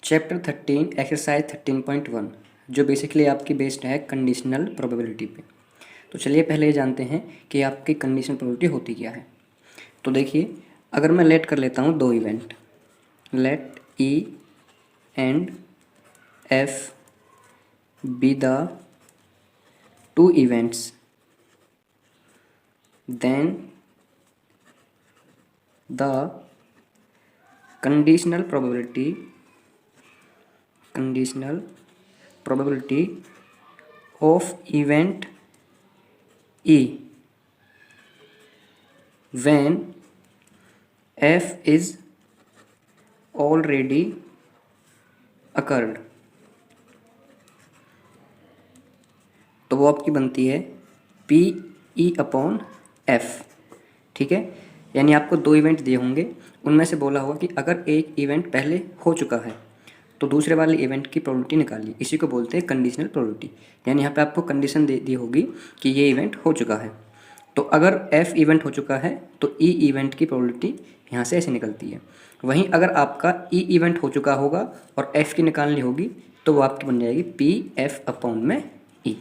Chapter 13 exercise 13.1 जो basically आपकी based है कंडीशनल प्रोबेबिलिटी पे। तो चलिए पहले ये जानते हैं कि आपकी कंडीशनल प्रोबेबिलिटी होती क्या है। तो देखिए, अगर मैं लेट कर लेता हूँ दो event, let E and F be the two events, then the conditional probability of event E when F is already occurred, तो वो आपकी बनती है पी ई अपॉन एफ। ठीक है, यानी आपको दो इवेंट दिए होंगे, उनमें से बोला होगा कि अगर एक इवेंट पहले हो चुका है तो दूसरे वाले इवेंट की प्रोबेबिलिटी निकालिए। इसी को बोलते हैं कंडीशनल प्रोबेबिलिटी। यानी यहाँ पे आपको कंडीशन दे दी होगी कि ये इवेंट हो चुका है, तो अगर एफ इवेंट हो चुका है तो ई इवेंट की प्रोबेबिलिटी यहाँ से ऐसे निकलती है। वहीं अगर आपका ई इवेंट हो चुका होगा और एफ की निकालनी होगी तो वो आपकी बन जाएगी पी एफ अपॉन में ई।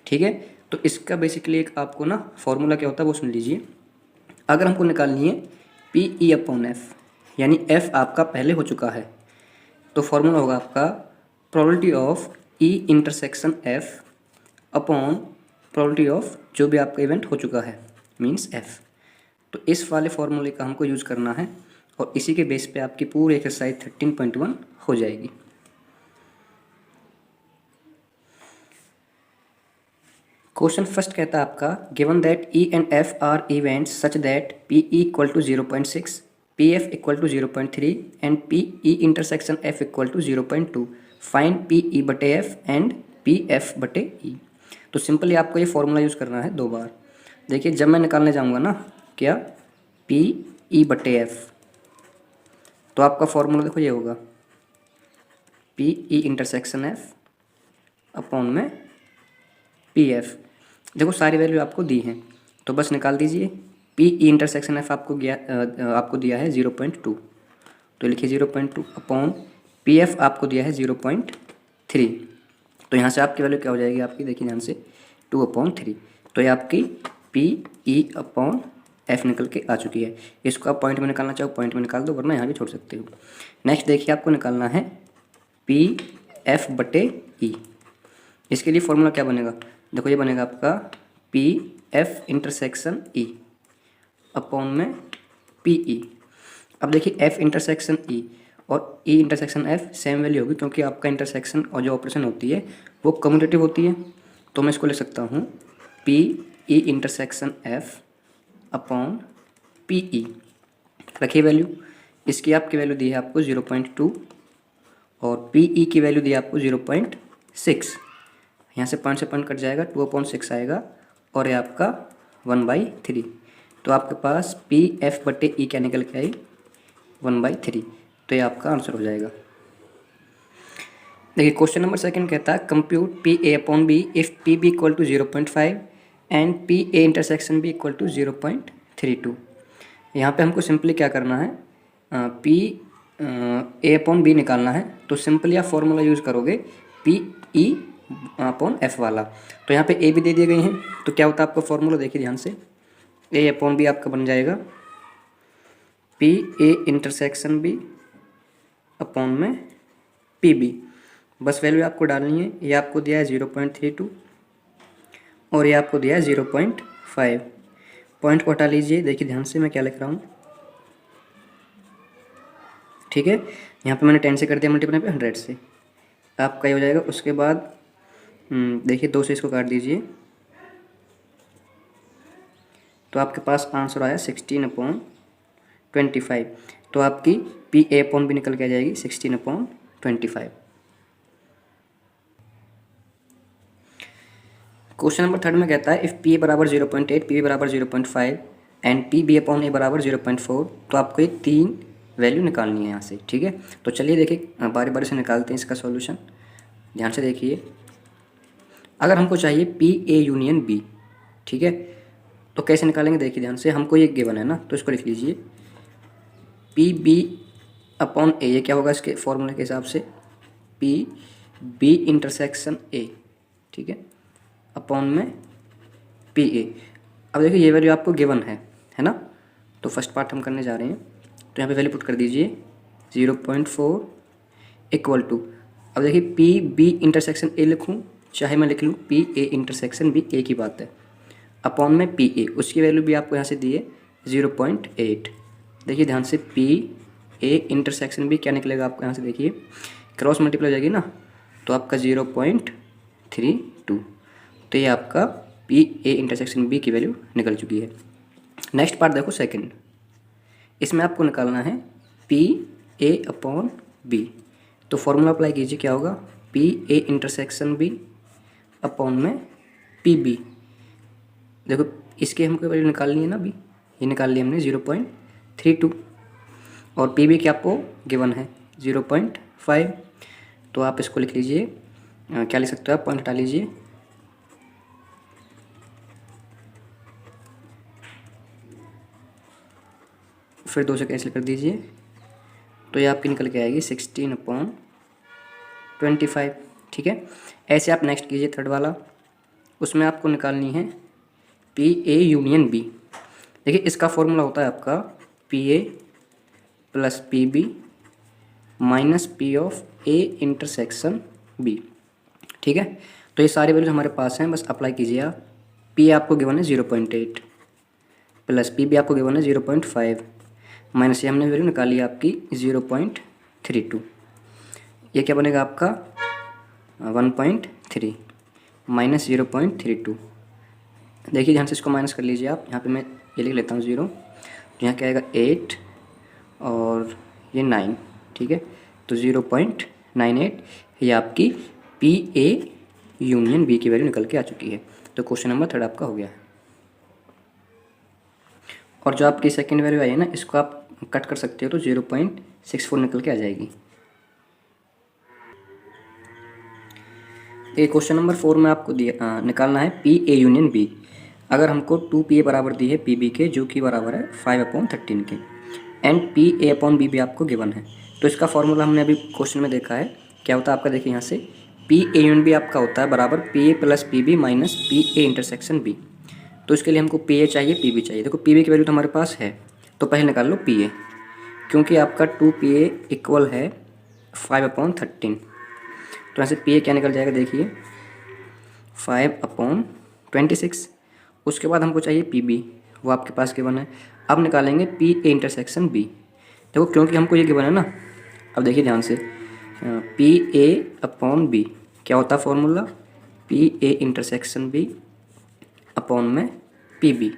ठीक है, तो इसका बेसिकली एक आपको ना फॉर्मूला क्या होता है वो सुन लीजिए। अगर हमको निकालनी है पी ई अपॉन एफ, यानी एफ आपका पहले हो चुका है, तो फॉर्मूला होगा आपका probability of E intersection F upon probability of जो भी आपका इवेंट हो चुका है मींस एफ। तो इस वाले फॉर्मूले का हमको यूज़ करना है और इसी के बेस पे आपकी पूरी एक्सरसाइज 13.1 हो जाएगी। क्वेश्चन फर्स्ट कहता है आपका given that E and F are events such that P E equal to 0.6, P F equal to 0.3 and P E intersection F equal to 0.2, find P E बटे F and P F बटे ई। तो simply आपको ये formula use करना है दो बार। देखिए, जब मैं निकालने जाऊँगा ना क्या पी ई बटे एफ, तो आपका फॉर्मूला देखो ये होगा P E intersection F upon में पी एफ। देखो सारी वैल्यू आपको दी हैं तो बस निकाल दीजिए। पी ई इंटरसेक्शन एफ आपको दिया है 0.2, तो लिखिए 0.2 अपॉन पी एफ आपको दिया है 0.3। तो यहाँ से आपकी वैल्यू क्या हो जाएगी आपकी, देखिए ध्यान से 2/3। तो ये आपकी पी ई अपॉन एफ निकल के आ चुकी है। इसको आप पॉइंट में निकालना चाहो पॉइंट में निकाल दो, वरना यहाँ भी छोड़ सकते हो। नेक्स्ट देखिए, आपको निकालना है पी एफ बटे ई। इसके लिए फॉर्मूला क्या बनेगा, देखो ये बनेगा आपका P F intersection E upon में पी ई। अब देखिए एफ इंटरसेक्शन ई और ई इंटरसेक्शन एफ सेम वैल्यू होगी, क्योंकि आपका इंटरसेक्शन और जो ऑपरेशन होती है वो कम्यूटेटिव होती है। तो मैं इसको लिख सकता हूँ P E intersection F upon P E. रखिए वैल्यू, इसकी आपकी वैल्यू दी है आपको 0.2 और पी ई की वैल्यू दी है आपको 0.6। यहाँ से पॉइंट कट जाएगा, 2/6 आएगा और ये आपका 1/3। तो आपके पास पी एफ बटे ई क्या निकल के आई 1/3। तो ये आपका आंसर हो जाएगा। देखिए क्वेश्चन नंबर सेकंड कहता है compute P A upon B if P B equal to 0.5 and P A intersection B equal to 0.32। यहाँ पे हमको सिंपली क्या करना है, पी ए अपॉन बी निकालना है। तो सिंपली आप फॉर्मूला यूज़ करोगे पी ई अपॉन एफ वाला। तो यहाँ पे ए भी दे दिए गए हैं, तो क्या होता है आपका फॉर्मूला, देखिए ध्यान से ए अपॉन बी आपका बन जाएगा P A intersection B upon में पी बी। बस वैल्यू आपको डालनी है। ये आपको दिया है 0.32 और ये आपको दिया है 0.5। पॉइंट को हटा लीजिए, देखिए ध्यान से मैं क्या लिख रहा हूँ। ठीक है, यहाँ पे मैंने 10 से कर दिया मल्टीप्लाई पे 100 से, आपका ये हो जाएगा। उसके बाद देखिए 2 से इसको काट दीजिए, तो आपके पास आंसर आया 16/25। तो आपकी पी ए अपॉन भी निकल के आ जाएगी 16/25। क्वेश्चन नंबर थर्ड में कहता है इफ़ पी ए बराबर 0.8, पी बी बराबर 0.5 एंड पी बी अपॉन ए बराबर 0.4, तो आपको ये 3 वैल्यू निकालनी है यहाँ से। ठीक है, तो चलिए देखिए बारी बारी से निकालते हैं इसका सॉल्यूशन। ध्यान से देखिए, अगर हमको चाहिए पी ए यूनियन बी, ठीक है, तो कैसे निकालेंगे, देखिए ध्यान से। हमको ये गिवन है ना, तो इसको लिख लीजिए पी बी अपॉन ए, ये क्या होगा इसके फॉर्मूले के हिसाब से, पी बी इंटरसेक्शन ए, ठीक है, अपॉन में पी ए। अब देखिए ये वैल्यू आपको गिवन है ना, तो फर्स्ट पार्ट हम करने जा रहे हैं। तो यहाँ पे वैल्यू पुट कर दीजिए 0.4 इक्वल टू, अब देखिए पी बी इंटरसेक्शन ए लिखूँ चाहे मैं लिख लूँ पी ए इंटरसेक्शन बी, ए की बात है, अपॉन में पी ए, उसकी वैल्यू भी आपको यहाँ से दी है 0.8। देखिए ध्यान से पी ए इंटरसेक्शन बी क्या निकलेगा आपको यहाँ से, देखिए क्रॉस मल्टीप्लाई हो जाएगी ना, तो आपका 0.32। तो ये आपका पी ए इंटरसेक्शन बी की वैल्यू निकल चुकी है। नेक्स्ट पार्ट देखो सेकंड, इसमें आपको निकालना है पी ए अपॉन बी। तो फॉर्मूला अप्लाई कीजिए, क्या होगा, P A intersection B upon में पी बी। देखो इसके हमको वैल्यू निकालनी है ना, अभी ये निकाल लिया हमने 0.32, और पी बी क्या आपको गिवन है 0.5। तो आप इसको लिख लीजिए, क्या लिख सकते हो आप, पॉइंट हटा लीजिए, फिर 2 से कैंसिल कर दीजिए, तो ये आपकी निकल के आएगी 16/25, ठीक है। ऐसे आप नेक्स्ट कीजिए थर्ड वाला, उसमें आपको निकालनी है पी ए यूनियन बी। देखिए इसका फॉर्मूला होता है आपका P A plus P B minus P of A intersection B, ठीक है। तो ये सारे वैल्यूज हमारे पास हैं, बस अप्लाई कीजिए आप। पी आपको गिवन है 0.8 प्लस पी बी आपको गिवन है 0.5 माइनस ये हमने वैल्यू निकाली आपकी 0.32, ये क्या बनेगा आपका 1.3 माइनस 0.32। देखिए ध्यान से इसको माइनस कर लीजिए आप, यहाँ पे मैं ये लिख लेता हूँ 0, तो यहाँ क्या आएगा 8 और ये 9, ठीक है। तो 0.98 ये आपकी पी ए यूनियन बी की वैल्यू निकल के आ चुकी है। तो क्वेश्चन नंबर थर्ड आपका हो गया है। और जो आपकी सेकंड वैल्यू आई है ना, इसको आप कट कर सकते हो, तो 0.64 निकल के आ जाएगी। ये क्वेश्चन नंबर 4 में आपको दिया निकालना है पी ए यूनियन बी। अगर हमको 2 पी ए बराबर दी है पी बी के, जो कि बराबर है 5/13 के, and P A upon B भी आपको गिवन है। तो इसका फॉर्मूला हमने अभी क्वेश्चन में देखा है, क्या होता है आपका, देखिए यहाँ से पी ए यूनियन बी आपका होता है बराबर P A plus P B minus P A intersection B. तो इसके लिए हमको पी ए चाहिए, पी बी चाहिए। देखो पी बी की वैल्यू तो हमारे पास है, तो पहले निकाल लो पी ए, क्योंकि आपका 2 पी ए इक्वल है 5/13। तो यहाँ से पी ए क्या निकल जाएगा, देखिए 5/26। उसके बाद हमको चाहिए पी बी, वो आपके पास गिवन है। अब निकालेंगे पी ए इंटरसेक्शन बी। देखो क्योंकि हमको ये गिवन है ना, अब देखिए ध्यान से, पी ए अपॉन बी क्या होता है formula, P A intersection B upon में पी बी।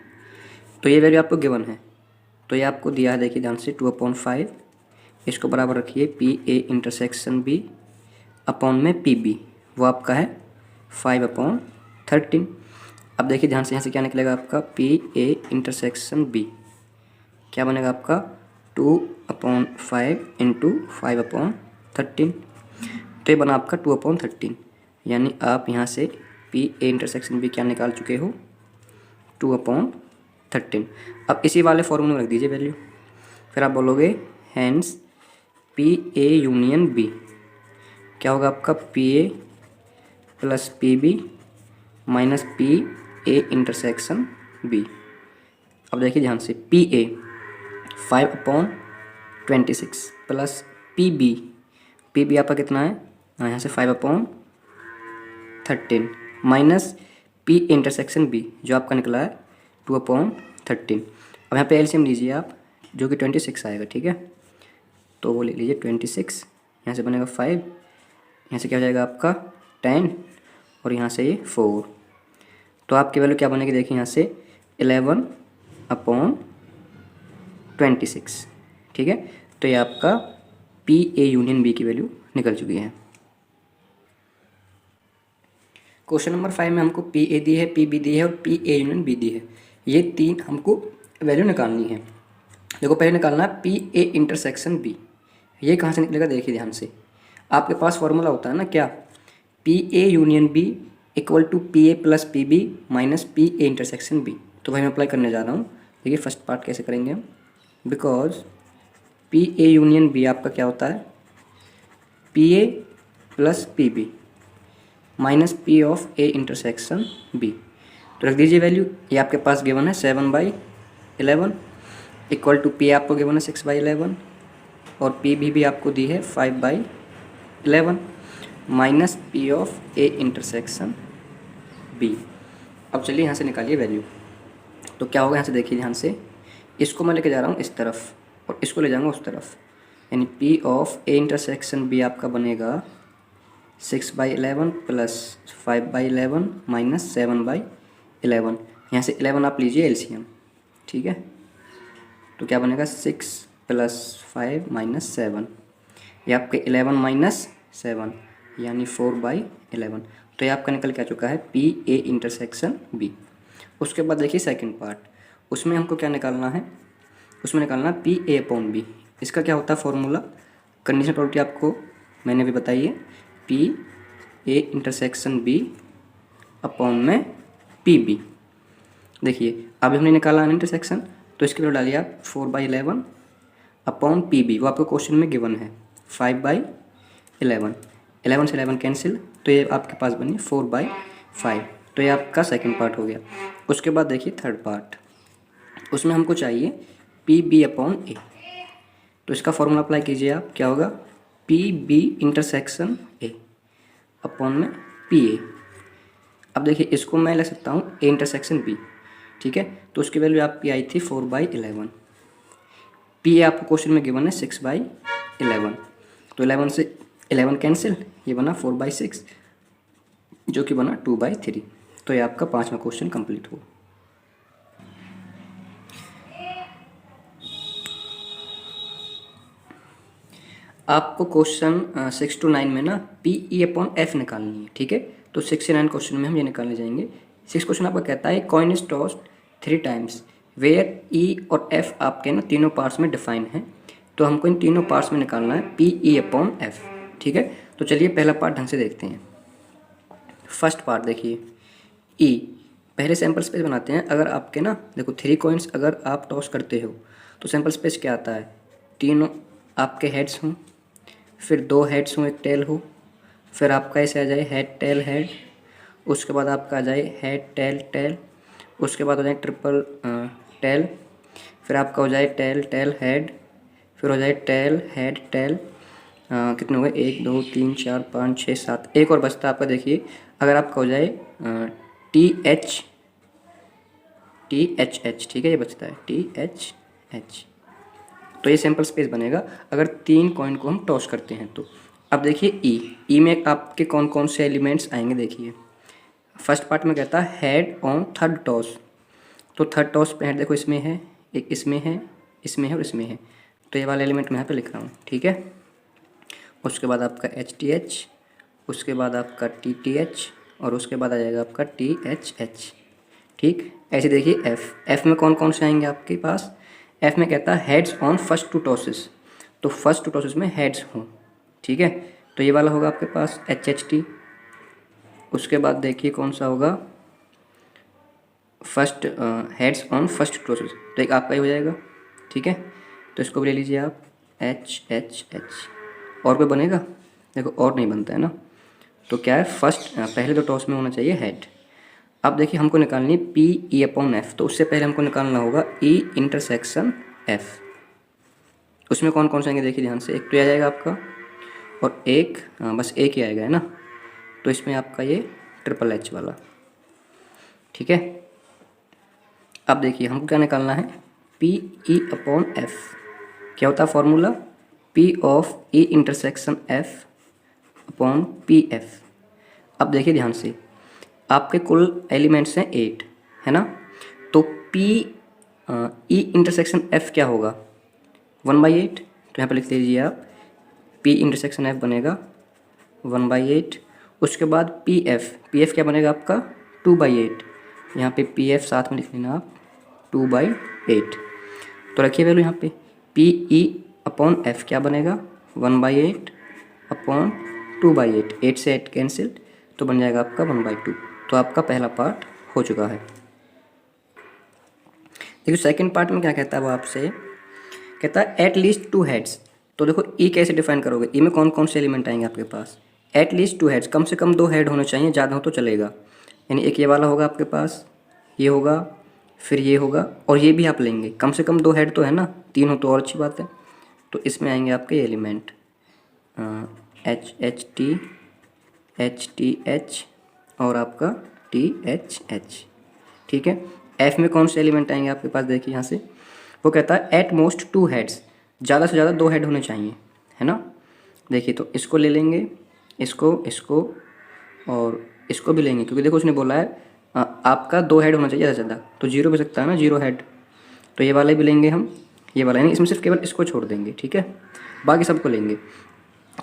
तो ये वैल्यू आपको गिवन है, तो ये आपको दिया है, देखिए ध्यान से 2/5, इसको बराबर रखिए P A intersection B upon में पी बी, वो आपका है 5/13। अब देखिए ध्यान से, यहाँ से क्या निकलेगा आपका पी ए इंटरसेक्शन बी, क्या बनेगा आपका 2/5 इंटू 5/13। तो ये बना आपका 2/13, यानी आप यहाँ से पी ए इंटरसेक्शन बी क्या निकाल चुके हो 2/13। अब इसी वाले फॉर्मूले में रख दीजिए वैल्यू, फिर आप बोलोगे hence P A union B क्या होगा आपका P A plus P B minus P A intersection B. अब देखिए ध्यान से P A 5/26 plus P B आपका कितना है, यहाँ से 5/13 माइनस पी इंटरसेक्शन बी जो आपका निकला है 2/13। अब यहाँ पे एलसीएम लीजिए आप, जो कि 26 आएगा, ठीक है। तो वो ले लीजिए 26, यहाँ से बनेगा 5, यहाँ से क्या हो जाएगा आपका 10, और यहाँ से ये 4। तो आपकी वैल्यू क्या बनेगी, देखिए यहाँ से 11/26, ठीक है। तो ये आपका पी ए यूनियन बी की वैल्यू निकल चुकी है। क्वेश्चन नंबर 5 में हमको पी ए दी है, पी बी दी है और P A union be the है। ये 3 हमको वैल्यू निकालनी है। देखो पहले निकालना है पी ए इंटरसेक्शन बी। ये कहाँ से निकलेगा, देखिए ध्यान से, आपके पास फॉर्मूला होता है ना क्या, P A union B equal to P A plus P B minus P A intersection B. तो भाई मैं अप्लाई करने जा रहा हूँ। देखिए फर्स्ट पार्ट कैसे करेंगे हम, because P A union B आपका क्या होता है, P A plus P B minus P of A intersection B. तो रख दीजिए वैल्यू, ये आपके पास गिवन है 7/11 इक्वल टू पी आपको गिवन है 6/11 और पी भी आपको दी है 5/11 minus P of A intersection B. अब चलिए यहाँ से निकालिए वैल्यू। तो क्या होगा यहाँ से देखिए ध्यान से, इसको मैं लेके जा रहा हूँ इस तरफ और इसको ले जाऊँगा उस तरफ, यानी P of A intersection B आपका बनेगा 6/11 प्लस 5/11 माइनस 7/11। यहाँ से 11 आप लीजिए एलसीएम, ठीक है। तो क्या बनेगा 6 प्लस 5 माइनस 7, ये आपके 11 माइनस 7 यानी 4/11। तो ये आपका निकल के आ चुका है पी ए इंटरसेक्शन बी। उसके बाद देखिए सेकंड पार्ट, उसमें हमको क्या निकालना है, उसमें निकालना पी ए अपॉन बी। इसका क्या होता है फॉर्मूला, कंडीशन प्रॉपर्टी आपको मैंने भी बताई है, P A intersection B upon में पी बी। देखिए अभी हमने निकाला इंटरसेक्शन, तो इसके लिए डालिए आप 4/11 अपॉन पी बी, वो आपको क्वेश्चन में गिवन है 5/11। 11 से 11 कैंसिल, तो ये आपके पास बनी 4/5। तो ये आपका सेकंड पार्ट हो गया। उसके बाद देखिए थर्ड पार्ट, उसमें हमको चाहिए पी बी अपॉन ए। तो इसका फॉर्मूला अप्लाई कीजिए आप, क्या होगा P B intersection A upon में पी ए। अब देखिए इसको मैं ले सकता हूँ ए इंटरसेक्शन बी, ठीक है। तो उसकी वैल्यू आपकी आई थी 4/11, पी ए आपको क्वेश्चन में गिवन है 6/11। तो 11 से 11 कैंसिल, ये बना 4/6 जो कि बना 2/3। तो ये आपका 5वां क्वेश्चन कंप्लीट हुआ। आपको क्वेश्चन 6 to 9 में ना पी ई अपॉन एफ निकालनी है, ठीक है। तो 6 से 9 क्वेश्चन में हम ये निकालने जाएंगे। 6 क्वेश्चन आपका कहता है coin is tossed 3 times where E और एफ आपके ना तीनों पार्ट्स में डिफाइन है। तो हमको इन तीनों पार्ट्स में निकालना है पी ई अपॉन एफ, ठीक है। तो चलिए पहला पार्ट ढंग से देखते हैं। फर्स्ट पार्ट देखिए, ई पहले सैम्पल स्पेस बनाते हैं। अगर आपके ना देखो 3 कॉइन्स अगर आप टॉस करते हो तो सैम्पल स्पेस क्या आता है, तीनों आपके हेड्स हों, फिर 2 हेड्स हों, 1 टेल हो, फिर आपका ऐसे आ जाए हेड टेल हेड, उसके बाद आपका आ जाए हेड टेल टेल, उसके बाद हो जाए ट्रिपल टेल, फिर आपका हो जाए टेल टेल हेड, फिर हो जाए टेल हेड टेल। कितने हो गए 1 2 3 4 5 6 7, एक और बचता है आपका। देखिए अगर आपका हो जाए टी एच एच, ठीक है, ये बचता है टी एच एच। तो ये सैम्पल स्पेस बनेगा अगर 3 कॉइन को हम टॉस करते हैं तो। अब देखिए ई में आपके कौन कौन से एलिमेंट्स आएंगे। देखिए फर्स्ट पार्ट में कहता है हेड ऑन थर्ड टॉस। तो थर्ड टॉस पे हेड देखो इसमें है, एक इसमें है, इसमें है और इसमें है। तो ये वाला एलिमेंट मैं यहाँ पे लिख रहा हूँ, ठीक है। उसके बाद आपका एच टी एच, उसके बाद आपका टी टी एच और उसके बाद आ जाएगा आपका टी एच एच, ठीक। ऐसे देखिए एफ में कौन कौन से आएंगे आपके पास। एफ में कहता है हेड्स ऑन फर्स्ट 2 टॉसेस। तो फर्स्ट 2 टॉसेस में हेड्स हों, ठीक है। तो ये वाला होगा आपके पास एच एच टी। उसके बाद देखिए कौन सा होगा first heads on first tosses, तो एक आपका ही हो जाएगा, ठीक है। तो इसको भी ले लीजिए आप एच एच एच। और कोई बनेगा, देखो और नहीं बनता है ना। तो क्या है फर्स्ट पहले 2 टॉस में होना चाहिए हेड। अब देखिए हमको निकालनी है पी ई अपॉन एफ। तो उससे पहले हमको निकालना होगा ई इंटरसेक्शन एफ। उसमें कौन कौन से आएंगे देखिए ध्यान से, एक तो आ जाएगा आपका और एक बस एक ही आएगा, है ना। तो इसमें आपका ये ट्रिपल एच वाला, ठीक है। अब देखिए हमको क्या निकालना है पी ई अपॉन एफ। क्या होता है formula, P of E intersection F upon P F. अब देखिए ध्यान से, आपके कुल एलिमेंट्स हैं 8, है ना। तो पी ई इंटरसेक्शन एफ क्या होगा 1/8। तो यहाँ पर लिख लीजिए आप पी इंटरसेक्शन एफ बनेगा 1/8। उसके बाद पी एफ क्या बनेगा आपका 2/8। यहाँ पे पी एफ साथ में लिख लेना आप 2/8। तो रखिए वैल्यू यहाँ पे पी ई अपॉन एफ क्या बनेगा 1/8 अपॉन 2/8, 8 से 8 कैंसिल, तो बन जाएगा आपका 1/2। तो आपका पहला पार्ट हो चुका है। देखिए सेकंड पार्ट में क्या कहता है वो आपसे कहता है एट लीस्ट 2 हेड्स। तो देखो ई कैसे डिफाइन करोगे, ई में कौन कौन से एलिमेंट आएंगे आपके पास, एट लीस्ट 2 हेड्स, कम से कम 2 हेड होने चाहिए, ज़्यादा हो तो चलेगा। यानी एक ये वाला होगा आपके पास, ये होगा, फिर ये होगा, और ये भी आप लेंगे, कम से कम 2 हेड तो है ना, 3 हो तो और अच्छी बात है। तो इसमें आएंगे आपके element H H T H और आपका टी एच एच, ठीक है। एफ में कौन से एलिमेंट आएंगे आपके पास, देखिए यहाँ से वो कहता है एट मोस्ट 2 हेड्स, ज़्यादा से ज़्यादा 2 हेड होने चाहिए, है ना। देखिए तो इसको ले लेंगे, इसको और इसको भी लेंगे, क्योंकि देखो उसने बोला है आपका 2 हेड होना चाहिए ज़्यादा से ज़्यादा, तो 0 भी सकता है ना, 0 हेड। तो ये वाले भी लेंगे हम, ये वाला नहीं, इसमें सिर्फ केवल इसको छोड़ देंगे, ठीक है, बाकी सबको लेंगे।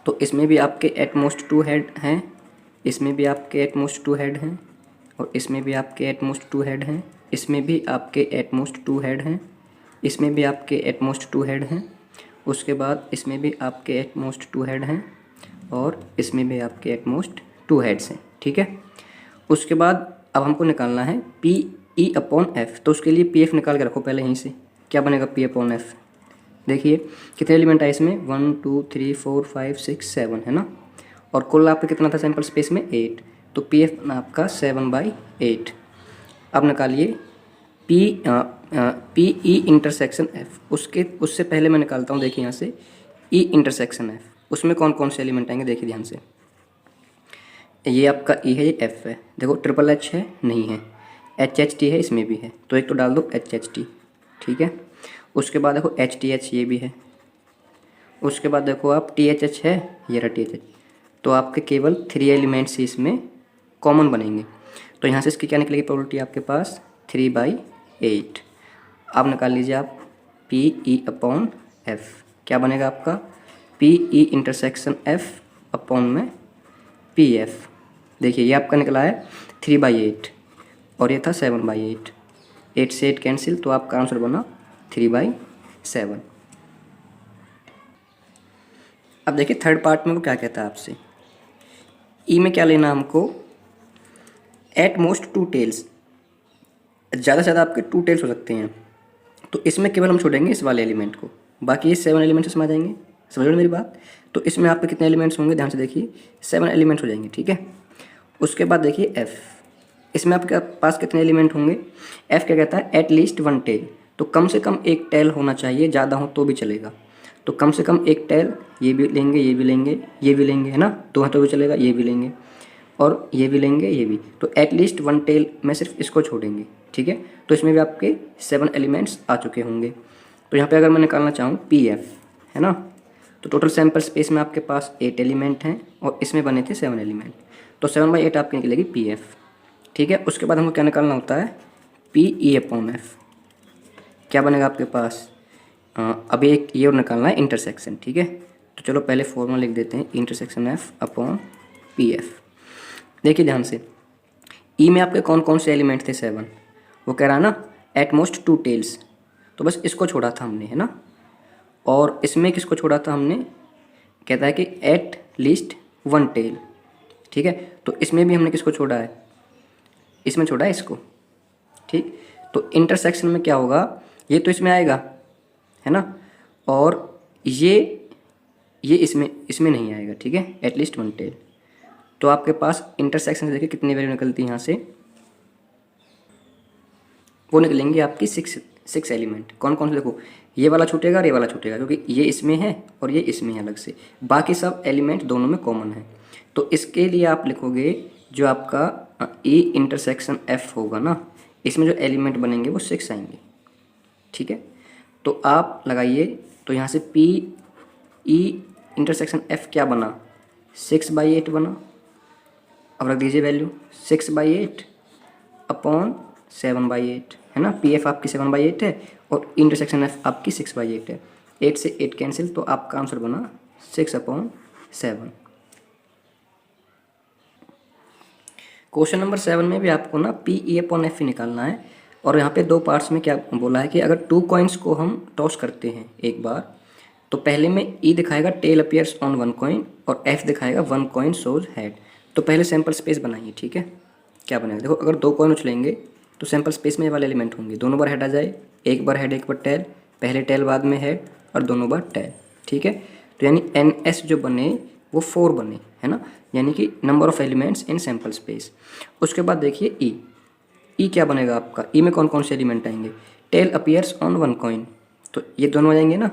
तो इसमें भी आपके एट मोस्ट 2 हेड हैं, इसमें भी आपके एट मोस्ट 2 हेड हैं, और इसमें भी आपके एट मोस्ट 2 हेड हैं, इसमें भी आपके एट मोस्ट 2 हेड हैं, इसमें भी आपके एट मोस्ट 2 हेड हैं, उसके बाद इसमें भी आपके एट मोस्ट 2 हेड हैं, और इसमें भी आपके एट मोस्ट 2 हेड्स हैं, ठीक है। उसके बाद अब हमको निकालना है पी ई अपॉन एफ। तो उसके लिए पी एफ निकाल के रखो पहले यहीं से, क्या बनेगा पी अपॉन एफ। देखिए कितने एलिमेंट आए इसमें, 1 2 3 4 5 6 7, है ना, और कुल आपका कितना था सैंपल स्पेस में 8, तो पी एफ आपका 7/8। अब निकालिए पी ई इंटरसेक्शन एफ, उससे पहले मैं निकालता हूँ, देखिए यहाँ से ई इंटरसेक्शन एफ, उसमें कौन कौन से एलिमेंट आएंगे, देखिए ध्यान से। ये आपका ई है, ये एफ है, देखो ट्रिपल एच है नहीं है, एच एच टी है, इसमें भी है, तो एक तो डाल दो एच एच टी, ठीक है। उसके बाद देखो एच टी एच ये भी है, उसके बाद देखो आप टी एच एच है, ये रहा टी एच एच, तो आपके केवल 3 एलिमेंट्स ही इसमें कॉमन बनेंगे। तो यहाँ से इसकी क्या निकलेगी प्रोबेबिलिटी आपके पास 3/8। अब निकाल लीजिए आप पी ई अपॉन एफ, क्या बनेगा आपका P E intersection F upon में पी एफ। देखिए ये आपका निकला है 3/8 और ये था 7/8, 8 से 8 कैंसिल, तो आपका आंसर बना 3/7। अब देखिए थर्ड पार्ट में वो क्या कहता है आपसे, ई में क्या लेना हमको, एट मोस्ट 2 टेल्स, ज़्यादा से ज़्यादा आपके 2 टेल्स हो सकते हैं, तो इसमें केवल हम छोड़ेंगे इस वाले एलिमेंट को, बाकी ये 7 एलिमेंट्स इसमें आ जाएंगे, समझ लो मेरी बात। तो इसमें आपके कितने एलिमेंट्स होंगे, ध्यान से देखिए 7 एलिमेंट्स हो जाएंगे, ठीक है। उसके बाद देखिए एफ़, इसमें आपके पास कितने एलिमेंट होंगे, एफ़ क्या कहता है एट लीस्ट 1 टेल, तो कम से कम एक टेल होना चाहिए, ज़्यादा हो तो भी चलेगा, तो कम से कम एक टेल, ये भी लेंगे, ये भी लेंगे, ये भी लेंगे, है ना, 2 हाथों भी चलेगा, ये भी लेंगे और ये भी लेंगे, ये भी, तो एट लीस्ट 1 टेल में सिर्फ इसको छोड़ेंगे, ठीक है। तो इसमें भी आपके 7 एलिमेंट्स आ चुके होंगे। तो यहाँ पे अगर मैं निकालना चाहूँ पी एफ, है ना, तो टोटल सैंपल स्पेस में आपके पास 8 एलिमेंट हैं और इसमें बने थे 7 एलिमेंट, तो 7/8 आपकी निकलेगी पी एफ, ठीक है। उसके बाद हमको क्या निकालना होता है पी ई अपॉन एफ, क्या बनेगा आपके पास, अभी एक ये और निकालना है इंटरसेक्शन, ठीक है। तो चलो पहले फॉर्मूला लिख देते हैं, intersection F upon P F. देखिए ध्यान से, ई में आपके कौन कौन से एलिमेंट थे 7, वो कह रहा है ना एट मोस्ट 2 टेल्स, तो बस इसको छोड़ा था हमने, है ना, और इसमें किसको छोड़ा था हमने, कहता है कि एट लीस्ट 1 टेल, ठीक है। तो इसमें भी हमने किसको छोड़ा है, इसमें छोड़ा है इसको, ठीक। तो इंटरसेक्शन में क्या होगा, ये तो इसमें आएगा, है ना, और ये इसमें नहीं आएगा, ठीक है, एटलीस्ट 1 टेल। तो आपके पास इंटरसेक्शन से देखिए कितनी वैल्यू निकलती है यहाँ से, वो निकलेंगी आपकी 6 एलिमेंट। कौन कौन से, देखो ये वाला छूटेगा और ये वाला छूटेगा, क्योंकि ये इसमें है और ये इसमें है अलग से, बाकी सब एलिमेंट दोनों में कॉमन है। तो इसके लिए आप लिखोगे जो आपका ई इंटरसेक्शन एफ होगा ना, इसमें जो एलिमेंट बनेंगे वो 6 आएंगे, ठीक है। तो आप लगाइए, तो यहाँ से पी ई इंटरसेक्शन एफ क्या बना 6/8 बना। अब रख दीजिए वैल्यू 6/8 अपॉन 7/8, है ना, पी एफ आपकी 7/8 है और इंटरसेक्शन एफ आपकी 6/8 है, 8 से 8 कैंसिल, तो आपका आंसर बना 6/7। क्वेश्चन नंबर 7 में भी आपको ना पी ई अपॉन एफ ही निकालना है, और यहाँ पे 2 पार्ट्स में क्या बोला है कि अगर 2 कॉइन्स को हम टॉस करते हैं एक बार, तो पहले में ई दिखाएगा टेल अपीयर्स ऑन 1 कॉइन और एफ दिखाएगा 1 कॉइन शोज हेड। तो पहले सैंपल स्पेस बनाइए, ठीक है, क्या बनेगा, देखो अगर 2 कॉइन उछलेंगे तो सैंपल स्पेस में ये वाले एलिमेंट होंगे, दोनों बार हेड आ जाए, एक बार हेड एक बार टेल, पहले टेल बाद में हेड और दोनों बार टेल, ठीक है। तो यानी NS जो बने वो 4 बने, है ना, यानी कि number of elements in sample space. उसके बाद देखिए ई क्या बनेगा आपका, ई में कौन कौन से एलिमेंट आएंगे, टेल अपीयर्स ऑन 1 कॉइन, तो ये दोनों आ जाएंगे ना,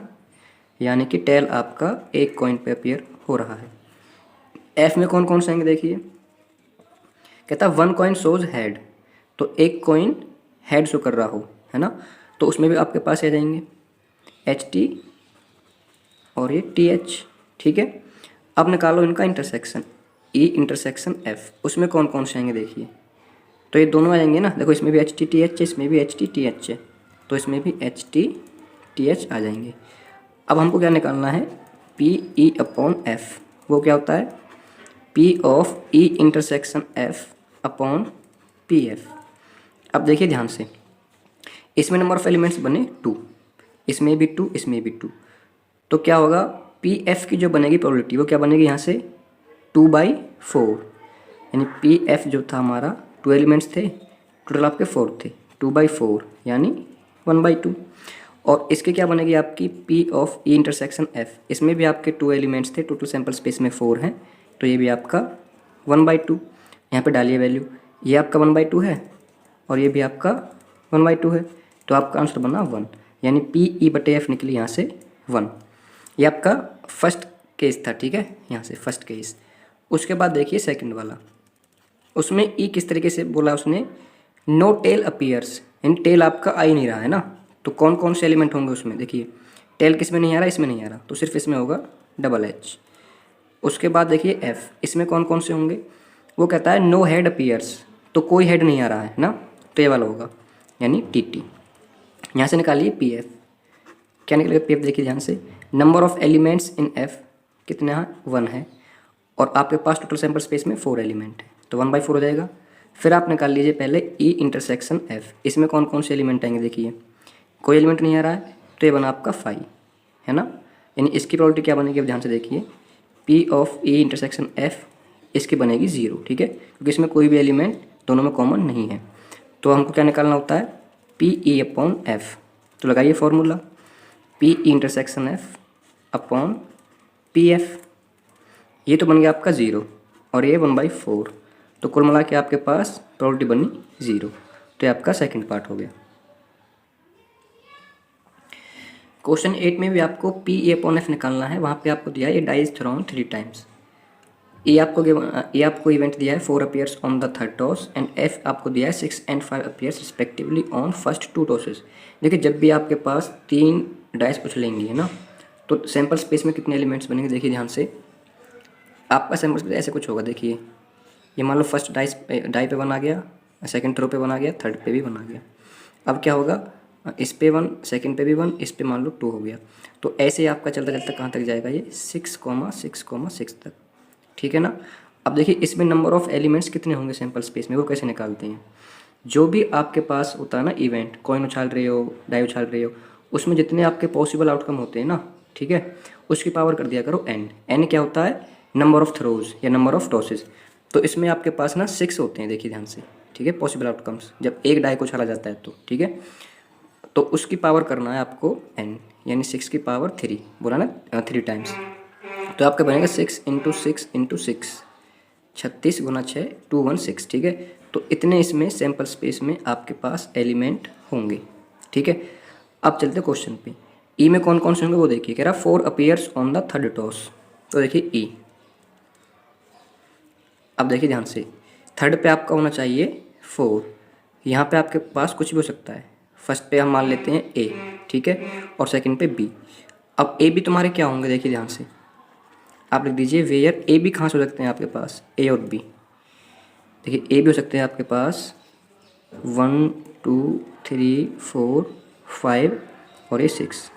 यानी कि टेल आपका एक कॉइन पे अपीयर हो रहा है। एफ में कौन कौन से आएंगे देखिए, कहता है 1 कॉइन शोज हेड, तो एक कॉइन हेड शो कर रहा हो, है ना, तो उसमें भी आपके पास आ जाएंगे HT और ये TH, ठीक है। अब निकालो इनका इंटरसेक्शन, E इंटरसेक्शन F, उसमें कौन कौन से आएंगे देखिए, तो ये दोनों आ जाएंगे ना, देखो इसमें भी HT TH है, इसमें भी HT TH है, तो इसमें भी HT TH आ जाएंगे। अब हमको क्या निकालना है, PE अपॉन F, वो क्या होता है, P of E intersection F upon PF। अब देखिए ध्यान से, इसमें नंबर ऑफ एलिमेंट्स बने 2, इसमें भी 2, इसमें भी 2, तो क्या होगा, PF की जो बनेगी प्रोबेबिलिटी वो क्या बनेगी यहाँ से 2/4, यानी PF जो था हमारा 2 एलिमेंट्स थे, टोटल आपके 4 थे, 2/4 यानी 1/2। और इसके क्या बनेगी आपकी P of E intersection F, इसमें भी आपके 2 एलिमेंट्स थे, टोटल सैम्पल स्पेस में 4 हैं, तो ये भी आपका 1/2। यहाँ पे डालिए वैल्यू, ये आपका 1/2 है और ये भी आपका 1/2 है, तो आपका आंसर बना 1, यानी PE/F निकली यहाँ से 1। ये आपका फर्स्ट केस था, ठीक है, यहाँ से फर्स्ट केस। उसके बाद देखिए सेकंड वाला, उसमें ई किस तरीके से बोला उसने, नो टेल अपीयर्स, यानी टेल आपका आ ही नहीं रहा है ना, तो कौन कौन से एलिमेंट होंगे उसमें देखिए, टेल किस में नहीं आ रहा, इसमें नहीं आ रहा, तो सिर्फ इसमें होगा HH। उसके बाद देखिए F, इसमें कौन कौन से होंगे, वो कहता है नो हेड अपीयर्स, तो कोई हेड नहीं आ रहा है ना, तो ये वाला होगा, यानी TT। यहाँ से निकालिए PF, क्या निकलेगा PF देखिए ध्यान से, number of elements in F कितना है, 1 है, और आपके पास टोटल सैम्पल स्पेस में 4 एलिमेंट है, तो 1/4 हो जाएगा। फिर आप निकाल लीजिए पहले E इंटरसेक्शन F, इसमें कौन कौन से एलिमेंट आएंगे देखिए, कोई एलिमेंट नहीं आ रहा है, तो ये बना आपका 5, है ना, यानी इसकी प्रोबेबिलिटी क्या बनेगी, अब ध्यान से देखिए, P of E intersection F, इसकी बनेगी 0, ठीक है, क्योंकि इसमें कोई भी एलिमेंट दोनों में कॉमन नहीं है। तो हमको क्या निकालना होता है, PE अपॉन F, तो लगाइए formula, PE intersection F upon PF, ये तो बन गया आपका 0 और ये 1/4, तो कुल मिला के आपके पास प्रोबेबिलिटी बनी 0, तो ये आपका सेकंड पार्ट हो गया। क्वेश्चन 8 में भी आपको PE अपॉन F निकालना है, वहाँ पे आपको दिया है ये डाई इज थ्रोन 3 टाइम्स। ए आपको इवेंट दिया है 4 appears on the third toss and F आपको दिया है 6 and 5 appears respectively on first 2 tosses. देखिए जब भी आपके पास 3 डाइस उछलेंगी, है ना, तो सैम्पल स्पेस में कितने एलिमेंट्स बनेंगे देखिए ध्यान से, आपका सैम्पल स्पेस ऐसे कुछ होगा, देखिए ये मान लो फर्स्ट डाई पे 1 आ गया, सेकंड थ्रो पे 1 आ गया, थर्ड पे भी 1 आ गया। अब क्या होगा, इस पे 1, सेकंड पे भी 1, इस पे मान लो 2 हो गया, तो ऐसे ही आपका चलता चलता कहाँ तक जाएगा, ये 6,6,6 तक, ठीक है ना। अब देखिए इसमें नंबर ऑफ एलिमेंट्स कितने होंगे सैम्पल स्पेस में, वो कैसे निकालते हैं, जो भी आपके पास होता है ना इवेंट, कॉइन उछाल रहे हो, डाई उछाल रहे हो, उसमें जितने आपके पॉसिबल आउटकम होते हैं ना, ठीक है, उसकी पावर कर दिया करो n क्या होता है, नंबर ऑफ थ्रोज या नंबर ऑफ टॉसेस, तो इसमें आपके पास ना 6 होते हैं, देखिए ध्यान से, ठीक है, पॉसिबल आउटकम्स जब एक डाई को उछाला जाता है तो, ठीक है, तो उसकी पावर करना है आपको n, यानी 6 की पावर 3 बोला ना, 3 टाइम्स, तो आपका बनेगा 6 × 6 × 6, 36 × 6 216, ठीक है। तो इतने इसमें सैम्पल स्पेस में आपके पास एलिमेंट होंगे, ठीक है। अब चलते क्वेश्चन पे, ई में कौन कौन से होंगे वो देखिए, कह रहा 4 appears on the third toss, तो देखिए ई, अब देखिए ध्यान से, थर्ड पे आपका होना चाहिए 4, यहाँ पे आपके पास कुछ भी हो सकता है, फर्स्ट पे हम मान लेते हैं ए, ठीक है, और सेकंड पे बी। अब ए बी तुम्हारे क्या होंगे देखिए ध्यान से, आप लिख दीजिए वेयर ए बी कहाँ से हो सकते हैं आपके पास, ए और बी, देखिए ए भी हो सकते हैं आपके पास 1 2 3 4 5 और ये 6,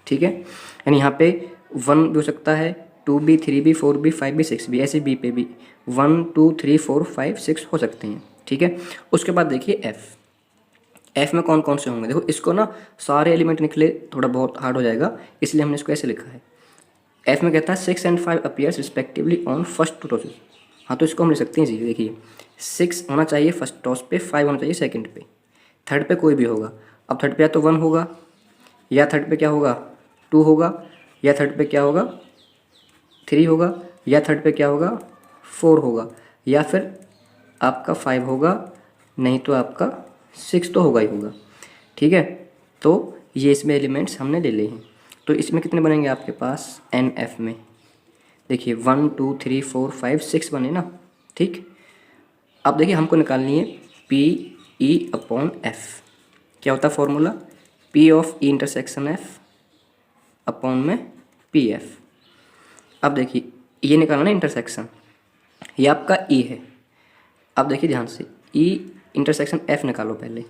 ठीक है, यानी यहाँ पे 1 भी हो सकता है, 2 भी, 3 भी, 4 भी, 5 भी, 6 भी, ऐसे बी पे भी 1 2 3 4 5 6 हो सकते हैं, ठीक है। उसके बाद देखिए एफ में कौन कौन से होंगे, देखो इसको ना सारे एलिमेंट निकले थोड़ा बहुत हार्ड हो जाएगा, इसलिए हमने इसको ऐसे लिखा है। एफ में कहता है 6 and 5 appears respectively on first 2 tosses, हाँ तो इसको हम लिख सकते हैं जी, देखिए 6 होना चाहिए फर्स्ट टॉस पे, 5 होना चाहिए सेकंड पे, थर्ड पे कोई भी होगा, अब थर्ड पे या तो 1 होगा या थर्ड पे क्या होगा 2 होगा, या थर्ड पे क्या होगा 3 होगा, या थर्ड पे क्या होगा 4 होगा, या फिर आपका 5 होगा, नहीं तो आपका 6 तो होगा ही होगा। ठीक है, तो ये इसमें एलिमेंट्स हमने ले लिए हैं। तो इसमें कितने बनेंगे आपके पास एन एफ में, देखिए 1 2 3 4 5 6 बने ना। ठीक, अब देखिए हमको निकालनी है पी ई अपॉन एफ। क्या होता है formula, P of E intersection F upon में पी एफ। अब देखिए ये निकालना ना इंटरसेक्शन, ये आपका ई है। अब देखिए ध्यान से ई इंटरसेक्शन एफ निकालो पहले।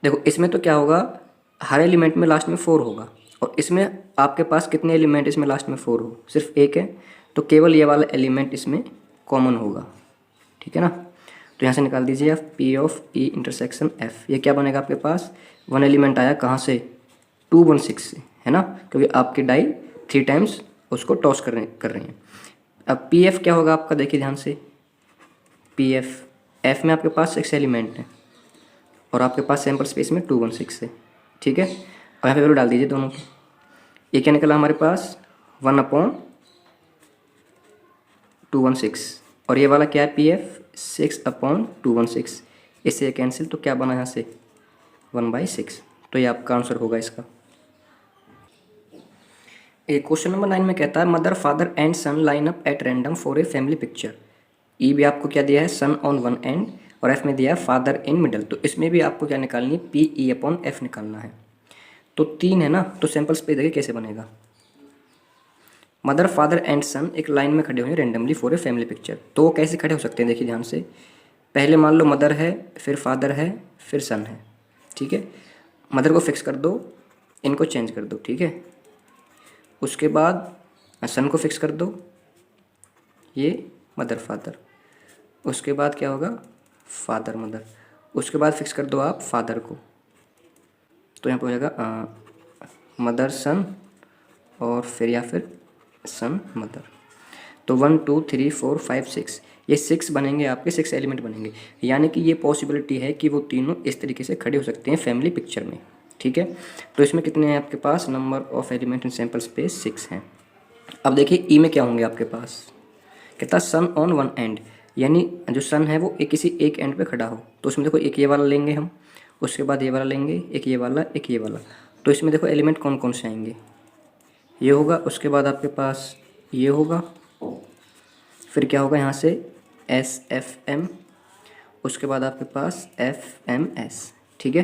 देखो इसमें तो क्या होगा, हर एलिमेंट में लास्ट में 4 होगा, और इसमें आपके पास कितने एलिमेंट इसमें लास्ट में 4 हो, सिर्फ एक है, तो केवल ये वाला एलिमेंट इसमें कॉमन होगा। ठीक है ना, तो यहाँ से निकाल दीजिए आप P of E intersection F. ये क्या बनेगा आपके पास, 1 एलिमेंट आया कहाँ से 2 1 6 से, है ना, क्योंकि आपकी डाई 3 टाइम्स उसको टॉस कर रहे हैं। अब पी एफ क्या होगा आपका, देखिए ध्यान से, पी एफ में आपके पास 6 एलिमेंट हैं और आपके पास सैम्पल स्पेस में 2 1 6 है। ठीक है, अब यहाँ पे वैल्यू डाल दीजिए दोनों की। ये क्या निकला हमारे पास 1 अपॉन 2 1 6, और ये वाला क्या है पी एफ 6 अपॉन 2 1 6, इससे कैंसिल, तो क्या बना यहाँ से 1/6। तो ये आपका आंसर होगा इसका। एक क्वेश्चन नंबर 9 में कहता है mother father and son line up at random for a family picture. E भी आपको क्या दिया है, सन ऑन वन एंड, और एफ में दिया है फादर इन मिडल। तो इसमें भी आपको क्या निकालनी है, पी ई अपॉन एफ निकालना है। तो 3 है ना, तो सैंपल स्पेस देखिए कैसे बनेगा। मदर फादर एंड सन एक लाइन में खड़े हुए हैं randomly for a family picture. तो वो कैसे खड़े हो सकते हैं, देखिए ध्यान से। पहले मान लो मदर है, फिर फादर है, फिर सन है। ठीक है, मदर को फिक्स कर दो, इनको चेंज कर दो। ठीक है, उसके बाद सन को फिक्स कर दो, ये मदर फादर। उसके बाद क्या होगा, फादर मदर। उसके बाद फिक्स कर दो आप फादर को, तो यहाँ पर हो जाएगा मदर सन, और फिर या फिर सन मदर। तो 1 2 3 4 5 6, ये 6 बनेंगे आपके, 6 एलिमेंट बनेंगे। यानी कि ये पॉसिबिलिटी है कि वो तीनों इस तरीके से खड़े हो सकते हैं फैमिली पिक्चर में। ठीक है, तो इसमें कितने हैं आपके पास, number of element in sample space 6 हैं। अब देखिए ई में क्या होंगे आपके पास, कहता सन ऑन वन एंड, यानी जो सन है वो किसी एक एंड पे खड़ा हो। तो उसमें देखो एक ये वाला लेंगे हम, उसके बाद ये वाला लेंगे, एक ये वाला, एक ये वाला। तो इसमें देखो एलिमेंट कौन कौन से आएंगे, ये होगा, उसके बाद आपके पास ये होगा, फिर क्या होगा यहाँ से एस एफ एम, उसके बाद आपके पास एफ एम एस। ठीक है,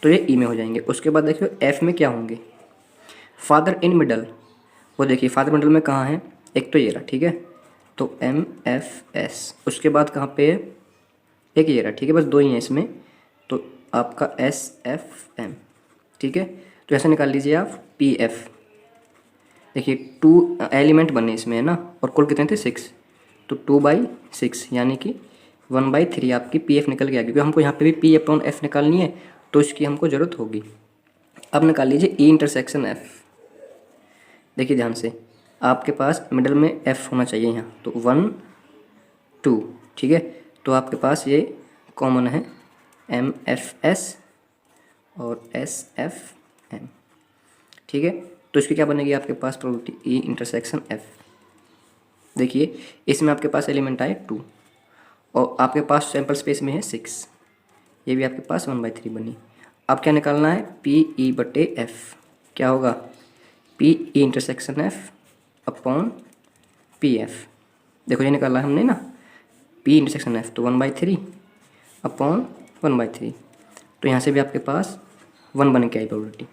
तो ये ई में हो जाएंगे। उसके बाद देखिए एफ में क्या होंगे, फादर इन मिडल। वो देखिए फादर मिडल में कहाँ है, एक तो ये रहा। ठीक है, तो एम एफ एस। उसके बाद कहाँ पे है, एक ये रहा। ठीक है, बस 2 ही हैं इसमें, तो आपका एस एफ एम। ठीक है, तो ऐसे निकाल लीजिए आप पी एफ। देखिए 2 एलिमेंट बने इसमें, है ना, और कुल कितने थे 6, तो 2/6 यानी कि 1/3 आपकी पी एफ निकल गया। क्योंकि हमको यहाँ पे भी पी अपॉन एफ निकालनी है, तो इसकी हमको ज़रूरत होगी। अब निकाल लीजिए ई इंटरसेक्शन एफ। देखिए ध्यान से, आपके पास मिडल में एफ होना चाहिए यहाँ, तो 1 2। ठीक है, तो आपके पास ये कॉमन है एम एफ एस और एस एफ एम। ठीक है, तो इसकी क्या बनेगी आपके पास प्रोबेबिलिटी ई इंटरसेक्शन एफ। देखिए इसमें आपके पास एलिमेंट आए 2, और आपके पास सैंपल स्पेस में है 6, ये भी आपके पास 1/3 बनी। अब क्या निकालना है, पी ई बटे एफ। क्या होगा, P E intersection F upon P F. देखो ये निकाला हमने ना, पी इंटरसेक्शन एफ, तो 1/3 अपॉन 1/3। तो यहाँ से भी आपके पास 1 बन के आई प्रोबेबिलिटी।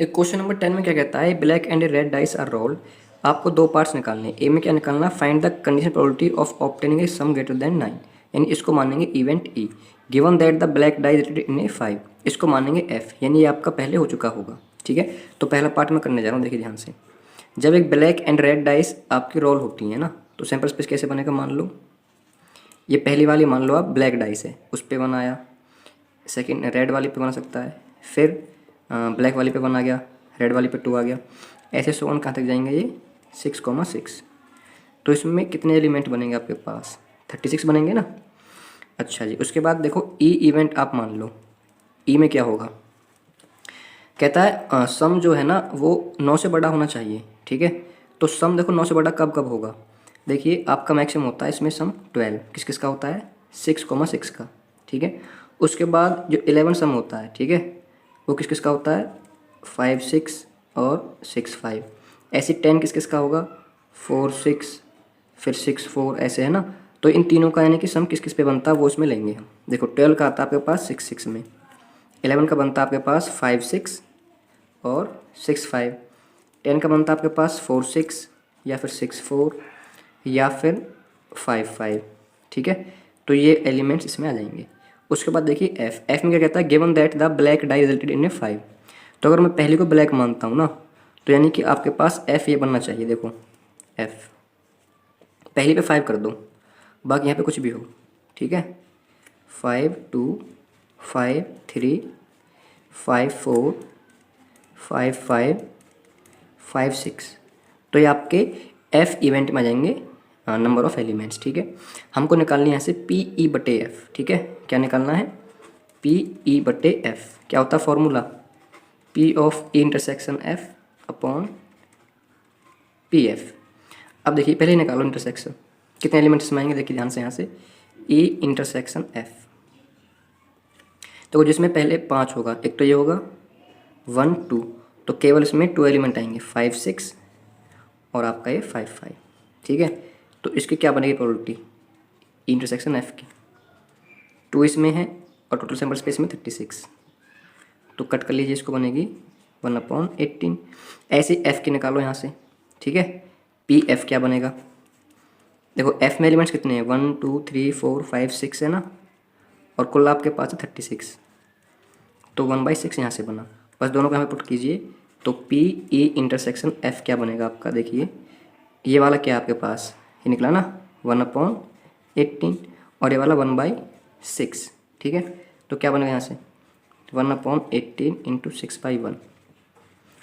एक क्वेश्चन नंबर 10 में क्या कहता है, black and red dice are rolled. आपको 2 पार्ट्स निकालने हैं। ए में क्या निकालना, find the condition probability of obtaining a sum greater than 9, यानी इसको मानेंगे event E. Given that the black die rated in a 5, इसको मानेंगे एफ, यानी ये आपका पहले हो चुका होगा। ठीक है, तो पहला पार्ट मैं करने जा रहा हूँ, देखिए ध्यान से। जब एक ब्लैक एंड रेड डाइस आपकी रोल होती है ना, तो सैंपल स्पेस कैसे बनेगा, मान लो ये पहली वाली मान लो आप ब्लैक डाइस है, उस पर 1 आया, सेकेंड रेड वाली पे बना सकता है, फिर ब्लैक वाली पे 1 आ गया, रेड वाली पे 2 आ गया, ऐसे सो ऑन कहाँ तक जाएंगे, ये 6,6। तो इसमें कितने एलिमेंट बनेंगे आपके पास, 36 बनेंगे ना। अच्छा जी, उसके बाद देखो ई इवेंट आप मान लो, ई में क्या होगा, कहता है सम जो है ना वो 9 से बड़ा होना चाहिए, ठीक है। तो सम देखो 9 से बड़ा कब कब होगा, देखिए आपका मैक्सिमम होता है इसमें सम 12, किस किस का होता है 6,6 का, ठीक है। उसके बाद जो 11 सम होता है, ठीक है, वो किस किस का होता है 5 6 और 6 5। ऐसे 10 किस किस का होगा 4 6 फिर 6 4, ऐसे है ना। तो इन तीनों का यानी कि सम किस किस पे बनता है वो इसमें लेंगे हम। देखो 12 का आता है आपके पास 6 6 में, 11 का बनता है आपके पास 5 6 और 6 5, 10 का बनता है आपके पास 4 6 या फिर 6 4 या फिर 5 5, ठीक है। तो ये एलिमेंट्स इसमें आ जाएंगे। उसके बाद देखिए एफ में क्या कहता है, given that the black die resulted in a 5। तो अगर मैं पहले को ब्लैक मानता हूँ ना, तो यानी कि आपके पास एफ ये बनना चाहिए। देखो एफ पहली पे 5 कर दो, बाकी यहाँ पे कुछ भी हो, ठीक है। 5 2 5 3 5 4 5 5 5 6। तो ये आपके एफ इवेंट में आ जाएंगे नंबर ऑफ एलिमेंट्स, ठीक है। हमको निकालनी है यहाँ से पी ई बटे एफ, ठीक है। क्या निकालना है पी ई बटे एफ, क्या होता है formula P of E intersection F upon P F. अब देखिए पहले ही निकालो इंटरसेक्शन, कितने एलिमेंट्स में आएंगे देखिए ध्यान से यहाँ से ई इंटरसेक्शन एफ। तो जिसमें पहले 5 होगा, एक तो ये होगा 1 2, तो केवल इसमें 2 एलिमेंट आएंगे 5 6 और आपका ये 5 5, ठीक है। तो इसकी क्या बनेगी प्रोबेबिलिटी इंटरसेक्शन एफ की, 2 इसमें है और टोटल सैंपल स्पेस में 36, तो कट कर लीजिए, इसको बनेगी 1/18। ऐसे एफ की निकालो यहाँ से, ठीक है। पी एफ क्या बनेगा, देखो एफ में एलिमेंट्स कितने हैं 1 2 3 4 5 6 है ना, और कुल आपके पास है 36, तो 1/6 यहाँ से बना। बस दोनों को यहाँ पे पुट कीजिए, तो पी ई इंटरसेक्शन एफ क्या बनेगा आपका, देखिए ये वाला क्या आपके पास ये निकला ना 1/18 और ये वाला 1/6, ठीक है। तो क्या बनेगा यहाँ से 1/18 इंटू 6/1,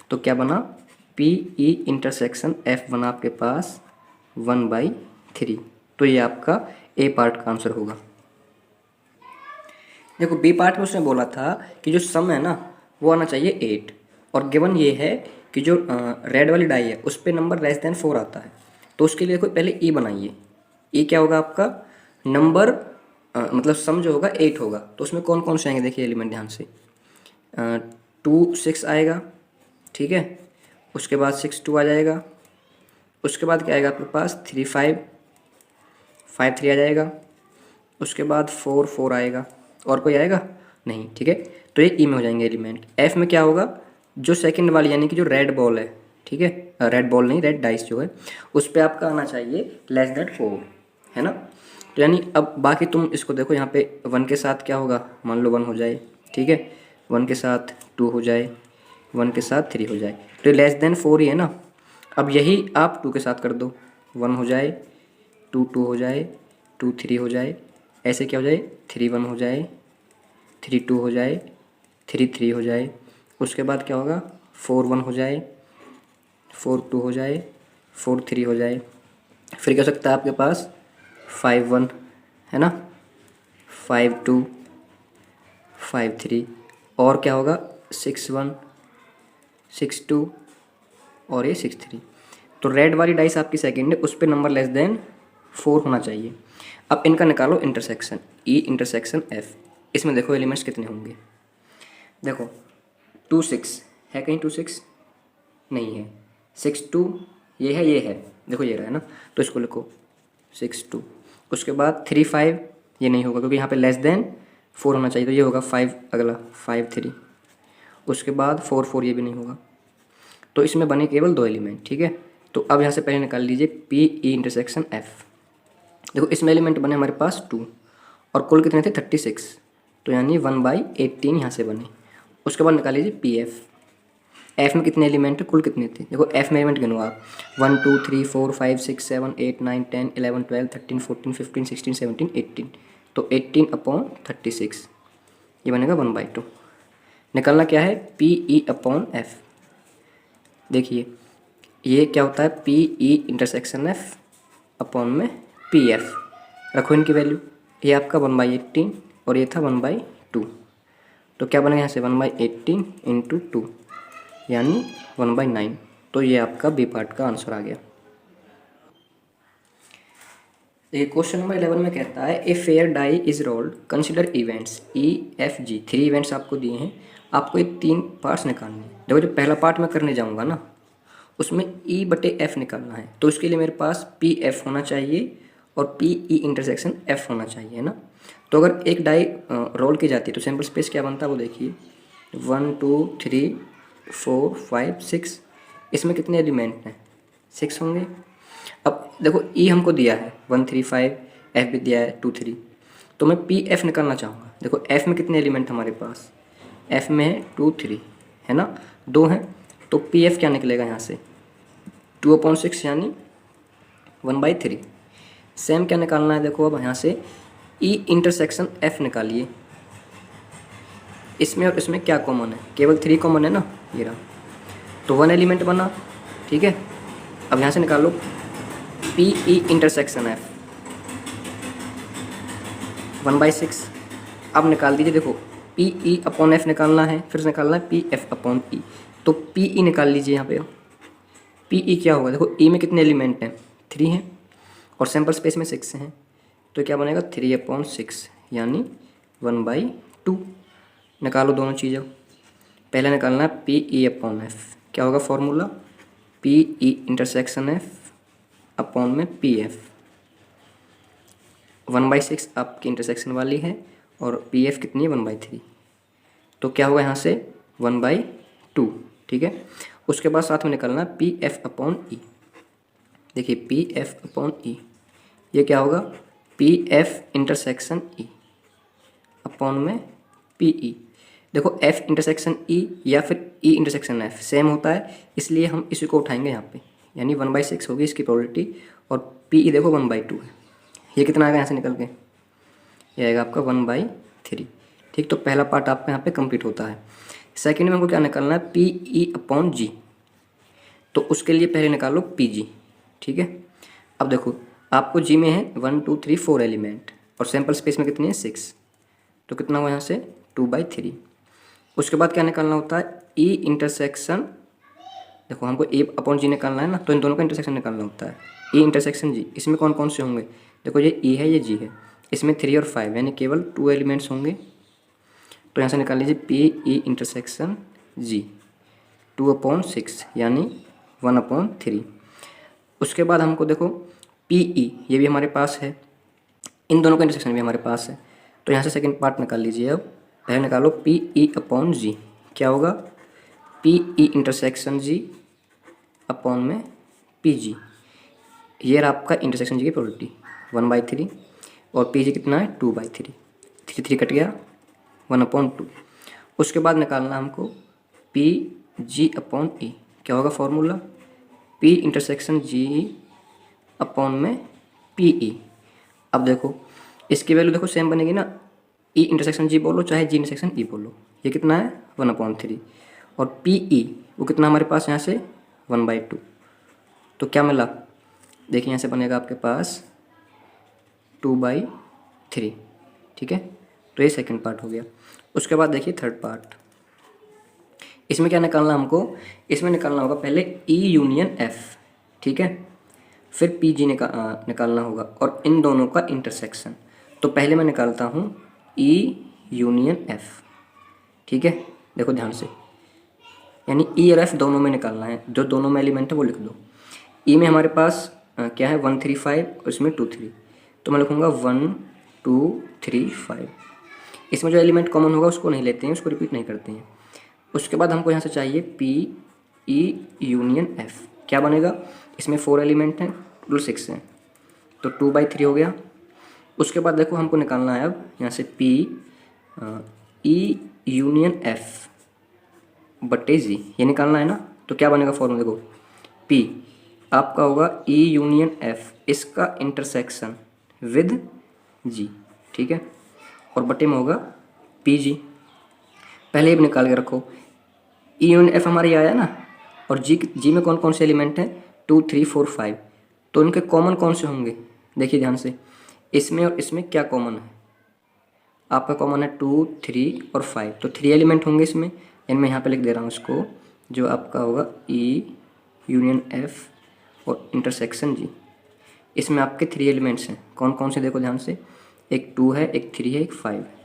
तो क्या बना पी ई इंटरसेक्शन एफ बना आपके पास 1/3। तो ये आपका ए पार्ट का आंसर होगा। देखो बी पार्ट में उसने बोला था कि जो सम है ना वो आना चाहिए 8, और गिवन ये है कि जो रेड वाली डाई है उस पर नंबर लेस देन 4 आता है। तो उसके लिए देखो पहले ई बनाइए, ई क्या होगा आपका नंबर मतलब सम जो होगा 8 होगा। तो उसमें कौन कौन से आएंगे देखिए एलिमेंट ध्यान से, 2 6 आएगा, ठीक है। उसके बाद 6 2 आ जाएगा, उसके बाद क्या आएगा आपके पास 3 5 5 3 आ जाएगा, उसके बाद 4 4 आएगा, और कोई आएगा नहीं, ठीक है। तो ये ई में हो जाएंगे एलिमेंट। एफ में क्या होगा जो सेकंड वाली यानी कि जो रेड बॉल है, ठीक है, रेड बॉल नहीं रेड डाइस जो है उस पर आपका आना चाहिए लेस देन 4, है ना। तो यानी अब बाकी तुम इसको देखो यहाँ पे 1 के साथ क्या होगा, मान लो 1 हो जाए, ठीक है, 1 के साथ 2 हो जाए, 1 के साथ 3 हो जाए, तो ये लेस देन 4 ही है ना। अब यही आप 2 के साथ कर दो, 1 हो जाए 2 2 हो जाए 2 3 हो जाए, ऐसे क्या हो जाए 3 1 हो जाए 3 2 हो जाए 3 3 हो जाए, उसके बाद क्या होगा 4 1 हो जाए 4 2 हो जाए 4 3 हो जाए, फिर क्या हो सकता है आपके पास 5 1 है ना, 5 2 5 3, और क्या होगा 6 1 6 2 और ये 6 3। तो रेड वाली डाइस आपकी सेकंड है, उस पर नंबर लेस देन 4 होना चाहिए। अब इनका निकालो इंटरसेक्शन ई इंटरसेक्शन एफ। इसमें देखो एलिमेंट्स कितने होंगे, देखो 2 6 है कहीं 2 6 नहीं है, 6 2 ये है, ये है, देखो ये रहा है ना, तो इसको लिखो 6 2। उसके बाद 3 5 ये नहीं होगा क्योंकि यहाँ पे लेस देन 4 होना चाहिए, तो ये होगा 5 अगला 5 3। उसके बाद 4 4 ये भी नहीं होगा, तो इसमें बने केवल 2 एलिमेंट, ठीक है। तो अब यहाँ से पहले निकाल लीजिए पी ई इंटरसेक्शन एफ। देखो इसमें एलिमेंट बने हमारे पास 2 और कुल कितने थे 36, तो यानी 1/18 यहाँ से बने। उसके बाद निकाल लीजिए पी एफ। एफ में कितने एलिमेंट है कुल कितने थे, देखो एफ में एलिमेंट गिनो आप 1 2 3 4 5 6 7 8 9 10 11 12 13 14 15 16 17 18, तो 18/36 ये बनेगा 1/2। निकालना क्या है पी ई अपॉन एफ। देखिए ये क्या होता है P E intersection F upon में पी एफ, रखो इनकी वैल्यू, ये आपका 1/18 और ये था 1/2, तो क्या बनेगा यहाँ से 1/18 इंटू 2, यानी 1/9। तो ये आपका बी पार्ट का आंसर आ गया। देखिए क्वेश्चन नंबर 11 में कहता है a fair die is rolled, consider events EFG। 3 इवेंट्स आपको दिए हैं, आपको ये 3 पार्ट्स निकालने हैं। देखो जो पहला पार्ट मैं करने जाऊंगा ना, उसमें E/F निकालना है, तो उसके लिए मेरे पास PF होना चाहिए और PE इंटरसेक्शन F होना चाहिए, है ना। तो अगर एक डाई रोल की जाती है तो सैम्पल स्पेस क्या बनता है वो देखिए, 1 2 3 4 5 6। इसमें कितने एलिमेंट हैं, 6 होंगे। अब देखो E हमको दिया है 1 3 5, F भी दिया है 2 3, तो मैं PF निकालना चाहूँगा। देखो F में कितने एलिमेंट हमारे पास, F में है 2 3, है ना, 2 हैं, तो PF क्या निकलेगा यहाँ से 2/6 यानी 1/3। सेम क्या निकालना है, देखो अब यहाँ से E इंटरसेक्शन F निकालिए। इसमें और इसमें क्या कॉमन है, केवल 3 कॉमन है ना, ये रहा, तो 1 एलिमेंट बना, ठीक है। अब यहाँ से निकाल लो PE इंटरसेक्शन F 1/6। अब निकाल दीजिए, देखो PE/F निकालना है, फिर से निकालना है PF/E। तो PE निकाल लीजिए यहाँ पे। PE क्या होगा, देखो E में कितने एलिमेंट हैं, 3 हैं, और सैम्पल स्पेस में 6 हैं, तो क्या बनेगा 3/6 यानी 1/2। निकालो दोनों चीज़ें। पहले निकालना है PE/F, क्या होगा formula, PE intersection F upon में PF। 1/6 आपकी इंटरसेक्शन वाली है और PF कितनी है 1/3, तो क्या होगा यहाँ से 1/2, ठीक है। उसके बाद साथ में निकलना PF/E। देखिए PF/E ये क्या होगा, PF इंटरसेक्शन E अपॉन में PE। देखो F इंटरसेक्शन E या फिर E इंटरसेक्शन F सेम होता है, इसलिए हम इसी को उठाएंगे यहाँ पे, यानी 1/6 होगी इसकी प्रोबेबिलिटी, और PE देखो 1/2 है। ये कितना आएगा यहाँ से निकल के, ये आएगा आपका 1/3, ठीक। तो पहला पार्ट आपका यहाँ पे कंप्लीट होता है। सेकंड में हमको क्या निकालना है, PE/G। तो उसके लिए पहले निकालो PG, ठीक है। अब देखो आपको G में है 1 2 3 4 एलिमेंट और सैम्पल स्पेस में कितनी है 6, तो कितना हुआ यहाँ से 2/3। उसके बाद क्या निकालना होता है, E इंटरसेक्शन, देखो हमको A/G निकालना है ना, तो इन दोनों का इंटरसेक्शन निकालना होता है, E इंटरसेक्शन G। इसमें कौन कौन से होंगे, देखो ये E है ये G है, इसमें 3 और 5 यानी केवल 2 एलिमेंट्स होंगे, तो यहाँ से निकाल लीजिए PE इंटरसेक्शन G 2/6 यानी 1/3। उसके बाद हमको देखो PE ये भी हमारे पास है, इन दोनों का इंटरसेक्शन भी हमारे पास है, तो यहाँ से सेकंड पार्ट निकाल लीजिए। अब पहले निकालो PE/G, क्या होगा PE इंटरसेक्शन G अपॉन में PG। ये रहा आपका इंटरसेक्शन G की प्रोबेबिलिटी 1/3 और PG कितना है 2/3, 3 कट गया 1/2। उसके बाद निकालना हमको PG/E, क्या होगा formula, P intersection G upon में PE। अब देखो इसकी वैल्यू देखो सेम बनेगी ना, E इंटरसेक्शन G बोलो चाहे G इंटरसेक्शन E बोलो, ये कितना है 1/3 और PE वो कितना हमारे पास यहाँ से 1/2। तो क्या मिला, देखिए यहाँ से बनेगा आपके पास 2/3, ठीक है। तो ये सेकंड पार्ट हो गया। उसके बाद देखिए थर्ड पार्ट, इसमें क्या निकालना हमको, इसमें निकालना होगा पहले E यूनियन F, ठीक है, फिर PG निकालना होगा और इन दोनों का इंटरसेक्शन। तो पहले मैं निकालता हूँ E यूनियन F, ठीक है, देखो ध्यान से, यानी E और F दोनों में निकालना है, जो दोनों में एलिमेंट है वो लिख दो। E में हमारे पास क्या है 1 3 5 और इसमें 2 3, तो मैं लिखूँगा 1 2 3 5। इसमें जो एलिमेंट कॉमन होगा उसको नहीं लेते हैं, उसको रिपीट नहीं करते हैं। उसके बाद हमको यहाँ से चाहिए PE यूनियन F, क्या बनेगा, इसमें 4 एलिमेंट हैं, टोटल 6 हैं, तो 2/3 हो गया। उसके बाद देखो हमको निकालना है अब यहाँ से PE यूनियन F/G, ये निकालना है ना, तो क्या बनेगा फॉर्मूला, देखो P आपका होगा E यूनियन F, इसका इंटरसेक्शन विद G, ठीक है, और बटे में होगा PG। पहले ही निकाल के रखो, E यूनियन F हमारे आया ना, और G में कौन कौन से एलिमेंट हैं 2 3 4 5, तो इनके कॉमन कौन से होंगे, देखिए ध्यान से, इसमें और इसमें क्या कॉमन है, आपका कॉमन है 2 3 और 5, तो 3 एलिमेंट होंगे इसमें, इनमें यहाँ पे लिख दे रहा हूँ इसको जो आपका होगा ई यूनियन एफ और इंटरसेक्शन जी। इसमें आपके 3 एलिमेंट्स हैं। कौन कौन से देखो ध्यान से, एक 2 है, एक 3 है, एक 5 है।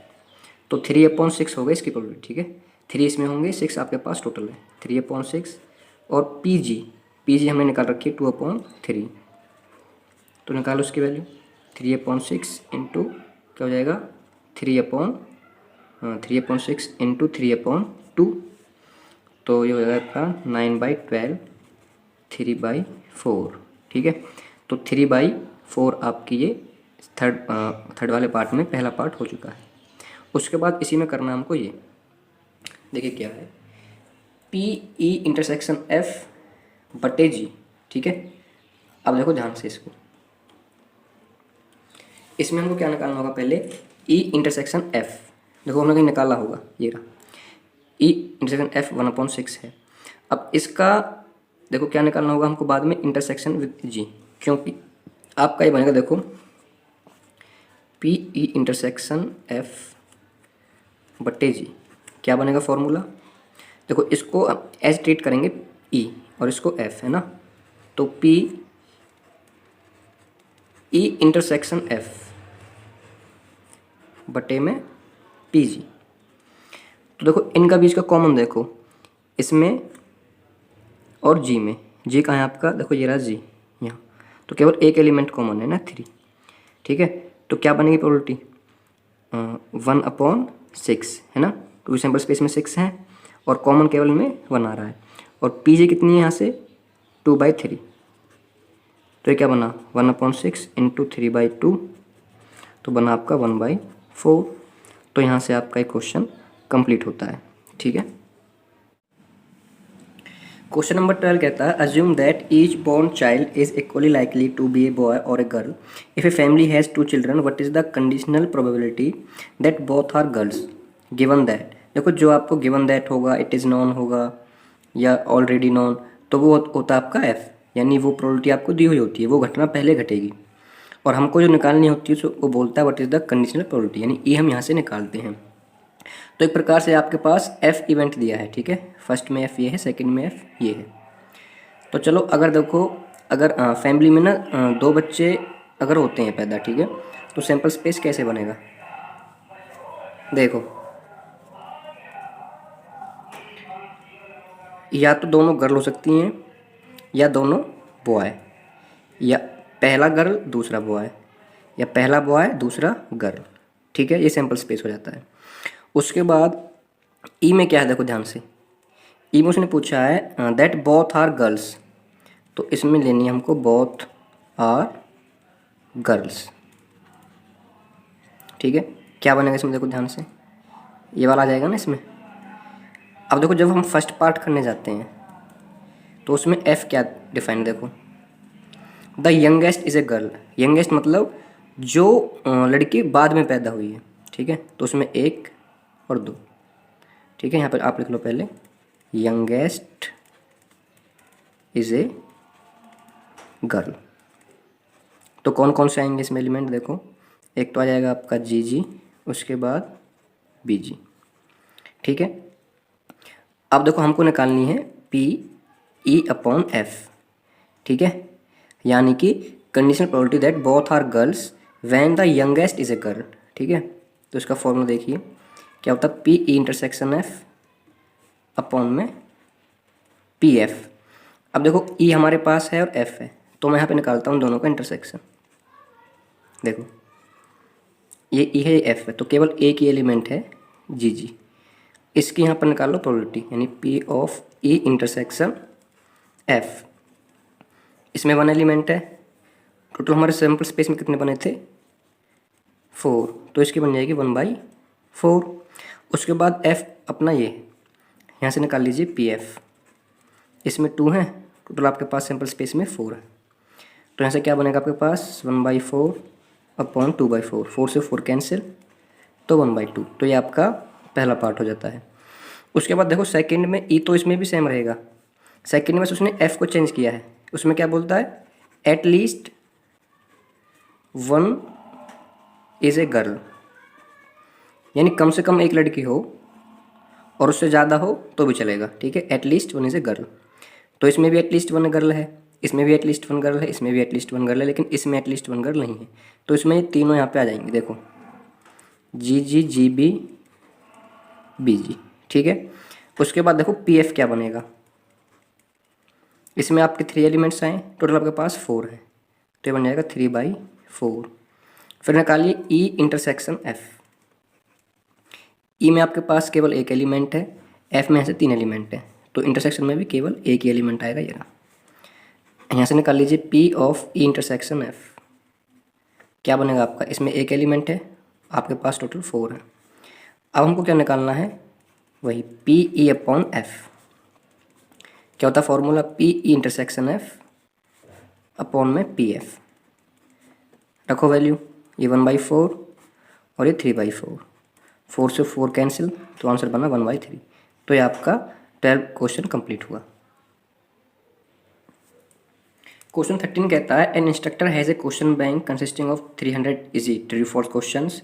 तो 3/6 हो गई इसकी प्रोबेबिलिटी, ठीक है। 3 इसमें होंगे, 6 आपके पास टोटल है, 3/6। और पी जी हमने निकाल रखी है 2/3। तो निकालो उसकी वैल्यू, 3/6 इंटू क्या हो जाएगा, 3/6 इंटू 3/2। तो ये हो जाएगा आपका 9/12, 3/4, ठीक है। तो 3/4 आपकी ये थर्ड वाले पार्ट में पहला पार्ट हो चुका है। उसके बाद इसी में करना हमको ये, देखिए क्या है, पी ई इंटरसेक्शन एफ बटे जी, ठीक है। अब देखो ध्यान से इसको, इसमें हमको क्या निकालना होगा, पहले ई इंटरसेक्शन एफ, देखो हमने कहीं निकाला होगा, ये रहा ई इंटरसेक्शन एफ 1/6 है। अब इसका देखो क्या निकालना होगा हमको बाद में, इंटरसेक्शन विद जी, क्योंकि आपका ये बनेगा देखो पी ई इंटरसेक्शन एफ बटे जी, क्या बनेगा फॉर्मूला, देखो इसको एज ट्रीट करेंगे ई और इसको एफ, है ना। तो पी ई इंटरसेक्शन एफ बटे में पी जी। तो देखो इनका बीच का कॉमन देखो, इसमें और जी में, जी कहाँ है आपका, देखो ये रहा जी यहाँ, तो केवल एक एलिमेंट कॉमन है ना, 3, ठीक है। तो क्या बनेगी प्रोबेबिलिटी, 1/6 है ना, क्योंकि सैम्पल स्पेस में 6 है और कॉमन केवल में 1 आ रहा है। और पी जी कितनी है यहाँ से, 2/3, तो ये क्या बना 1/6 इंटू 3/2, तो बना आपका 1/4। तो यहाँ से आपका एक क्वेश्चन कंप्लीट होता है, ठीक है। क्वेश्चन नंबर 12 कहता है, assume that each born child is equally likely to be a boy और a girl. If a family has 2 children, what is the conditional probability that both are girls given that. देखो जो आपको given that होगा, it is known होगा या already non, तो वो होता है आपका एफ, यानी वो प्रोबेबिलिटी आपको दी हुई होती है, वो घटना पहले घटेगी। और हमको जो निकालनी होती है वो बोलता है what is the conditional probability, यानी ये हम यहाँ से निकालते हैं। तो एक प्रकार से आपके पास एफ इवेंट दिया है, ठीक है। फर्स्ट में एफ ये है, सेकंड में एफ ये है। तो चलो अगर देखो, अगर फैमिली में ना 2 बच्चे अगर होते हैं पैदा, ठीक है, तो सैंपल स्पेस कैसे बनेगा, देखो या तो दोनों गर्ल हो सकती हैं या दोनों बॉय, या पहला गर्ल दूसरा बॉय, या पहला बॉय दूसरा गर्ल, ठीक है। ये सैंपल स्पेस हो जाता है। उसके बाद ई में क्या है, देखो ध्यान से, ई में उसने पूछा है दैट बोथ आर गर्ल्स, तो इसमें लेनी है हमको बोथ आर गर्ल्स, ठीक है। क्या बनेगा इसमें, देखो ध्यान से, ये वाला आ जाएगा ना इसमें। अब देखो जब हम फर्स्ट पार्ट करने जाते हैं तो उसमें एफ क्या डिफाइन, देखो the youngest is a girl, youngest मतलब जो लड़की बाद में पैदा हुई है, ठीक है। तो उसमें 1 और 2, ठीक है। यहाँ पर आप लिख लो पहले, यंगेस्ट इज़ ए गर्ल। तो कौन कौन से आएंगे इसमें एलिमेंट, देखो एक तो आ जाएगा आपका जी जी, उसके बाद बी जी, ठीक है। अब देखो हमको निकालनी है पी ई अपॉन एफ, ठीक है, यानी कि conditional probability that both are girls when the youngest is a girl, ठीक है। तो इसका फॉर्मूला देखिए क्या होता है, P E intersection F upon में पी एफ। अब देखो ई हमारे पास है और एफ है, तो मैं यहाँ पे निकालता हूँ दोनों का इंटरसेक्शन। देखो ये ई है, ये एफ है, तो केवल एक ही एलिमेंट है जी जी, इसकी यहाँ पर निकाल लो प्रोबेबिलिटी, यानी P of E intersection F. इसमें 1 एलिमेंट है, टोटल हमारे सैम्पल स्पेस में कितने बने थे, 4, तो इसकी बन जाएगी 1/4। उसके बाद एफ अपना ये यहाँ से निकाल लीजिए पी एफ, इसमें 2 है, टोटल आपके पास सैम्पल स्पेस में 4 है, तो यहाँ से क्या बनेगा आपके पास 1/4 अपॉन 2/4, 4 से 4 कैंसिल, तो 1/2। तो ये आपका पहला पार्ट हो जाता है। उसके बाद देखो सेकंड में ई तो इसमें भी सेम रहेगा, सेकंड में से उसने एफ को चेंज किया है, उसमें क्या बोलता है, eight least 1 is a girl, यानी कम से कम एक लड़की हो और उससे ज़्यादा हो तो भी चलेगा, ठीक है। At least one is a girl, तो इसमें भी एटलीस्ट वन गर्ल है, इसमें भी एटलीस्ट वन गर्ल है, इसमें भी एटलीस्ट वन गर्ल है, लेकिन इसमें एटलीस्ट वन गर्ल नहीं है। तो इसमें ये तीनों यहाँ पे आ जाएंगे, देखो जी जी जी बी बी जी, ठीक है। उसके बाद देखो पी एफ क्या बनेगा, इसमें आपके 3 एलिमेंट्स आए, टोटल आपके पास 4 है, तो ये बन जाएगा 3/4। फिर निकालिए ई इंटरसेक्शन एफ। ई में आपके पास केवल एक एलिमेंट है, एफ में ऐसे 3 एलिमेंट है, तो इंटरसेक्शन में भी केवल एक ही एलिमेंट आएगा, ये रहा। यहाँ से निकाल लीजिए P of E intersection F, क्या बनेगा आपका, इसमें एक एलिमेंट है, आपके पास टोटल 4 है। अब हमको क्या निकालना है, वही पी ई अपॉन एफ। क्या होता है formula, P E intersection F upon में पी एफ। रखो वैल्यू, ये 1/4 और ये 3/4, 4 से 4 कैंसिल, तो आंसर बना 1/3। तो ये आपका 12 क्वेश्चन कंप्लीट हुआ। क्वेश्चन 13 कहता है an instructor has a question bank consisting of 300 easy true false questions,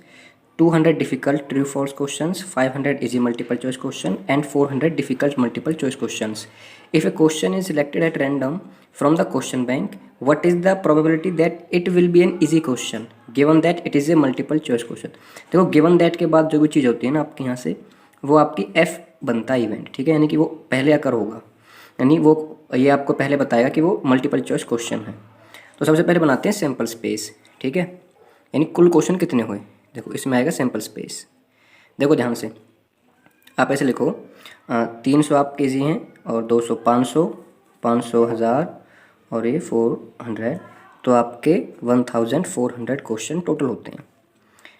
200 difficult true false questions, 500 easy multiple choice question and 400 difficult multiple choice questions. If a question is selected at random from the question bank, what is the probability that it will be an easy question given that it is a multiple choice question। देखो given that के बाद जो भी चीज़ होती है ना आपके यहाँ से, वो आपकी f बनता है इवेंट, ठीक है, यानी कि वो पहले आकर होगा, यानी वो ये आपको पहले बताएगा कि वो मल्टीपल चॉइस क्वेश्चन है। तो सबसे पहले बनाते हैं सैम्पल स्पेस, ठीक है, यानी कुल क्वेश्चन कितने हुए। देखो इसमें आएगा सैम्पल स्पेस, देखो ध्यान से आप ऐसे लिखो 300 आपके इजी हैं और 200 500 500 1000 और ये 400, तो आपके 1400 क्वेश्चन टोटल होते हैं,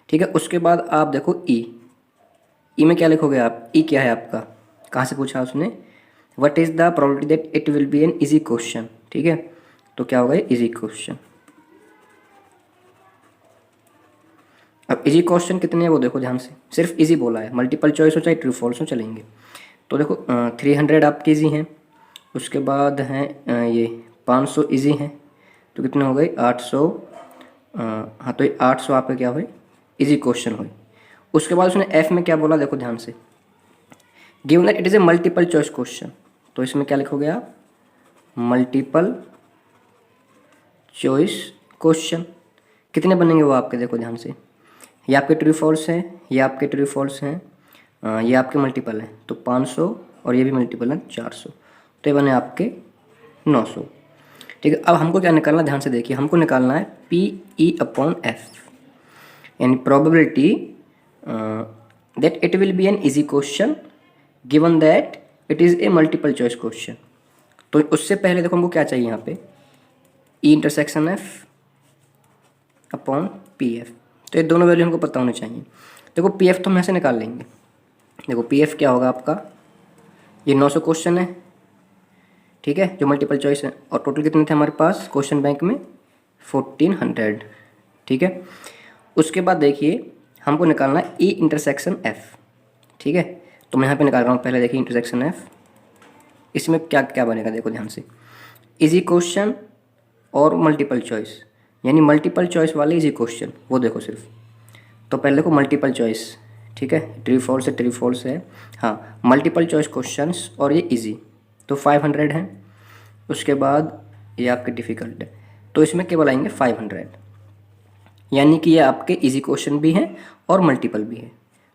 ठीक है। उसके बाद आप देखो ई में क्या लिखोगे आप, ई क्या है आपका, कहाँ से पूछा उसने, what is the probability that it will be an easy question, ठीक है, तो क्या होगा ये इजी क्वेश्चन। अब इजी क्वेश्चन कितने हैं वो देखो ध्यान से, सिर्फ इजी बोला है, मल्टीपल चॉइस हो चाहे ट्रू फॉल्स हो चलेंगे। तो देखो 300 आपके इजी हैं, उसके बाद हैं ये 500 इजी हैं, तो कितने हो गए 800, हाँ तो ये 800 आपके क्या हुए इजी क्वेश्चन हुए। उसके बाद उसने एफ में क्या बोला देखो ध्यान से, given that it is a multiple choice question, तो इसमें क्या लिखोगे आप, मल्टीपल चॉइस क्वेश्चन। कितने बनेंगे वो आपके, देखो ध्यान से, ये आपके ट्रू फॉल्स हैं, ये आपके ट्रू फॉल्स हैं, ये आपके मल्टीपल हैं, तो 500 और ये भी मल्टीपल है 400, तो ये बने आपके 900, ठीक है। अब हमको क्या निकालना, ध्यान से देखिए, हमको निकालना है पी ई अपॉन एफ, यानी probability that it will be an easy question given that it is a multiple choice question. तो उससे पहले देखो हमको क्या चाहिए यहाँ पे, ई intersection F upon P F, तो ये दोनों वैल्यू हमको पता होनी चाहिए। देखो पी एफ तो हम ऐसे निकाल लेंगे, देखो पी एफ क्या होगा आपका, ये 900 क्वेश्चन है, ठीक है, जो मल्टीपल चॉइस है, और टोटल कितने थे हमारे पास क्वेश्चन बैंक में 1400, ठीक है। उसके बाद देखिए हमको निकालना है ई इंटरसेक्शन एफ, ठीक है, तो मैं यहाँ पे निकाल रहा हूँ, पहले देखिए इंटरसेक्शन एफ, इसमें क्या क्या बनेगा देखो ध्यान से, इजी क्वेश्चन और मल्टीपल चॉइस, यानी मल्टीपल चॉइस वाले इजी क्वेश्चन वो देखो सिर्फ, तो पहले देखो मल्टीपल चॉइस, ठीक है, ट्रू फॉल्स है, हाँ मल्टीपल चॉइस क्वेश्चंस और ये इजी, तो 500 हैं। उसके बाद ये आपके डिफ़िकल्ट है, तो इसमें केवल आएंगे 500, यानी कि ये आपके इजी क्वेश्चन भी हैं और मल्टीपल भी है।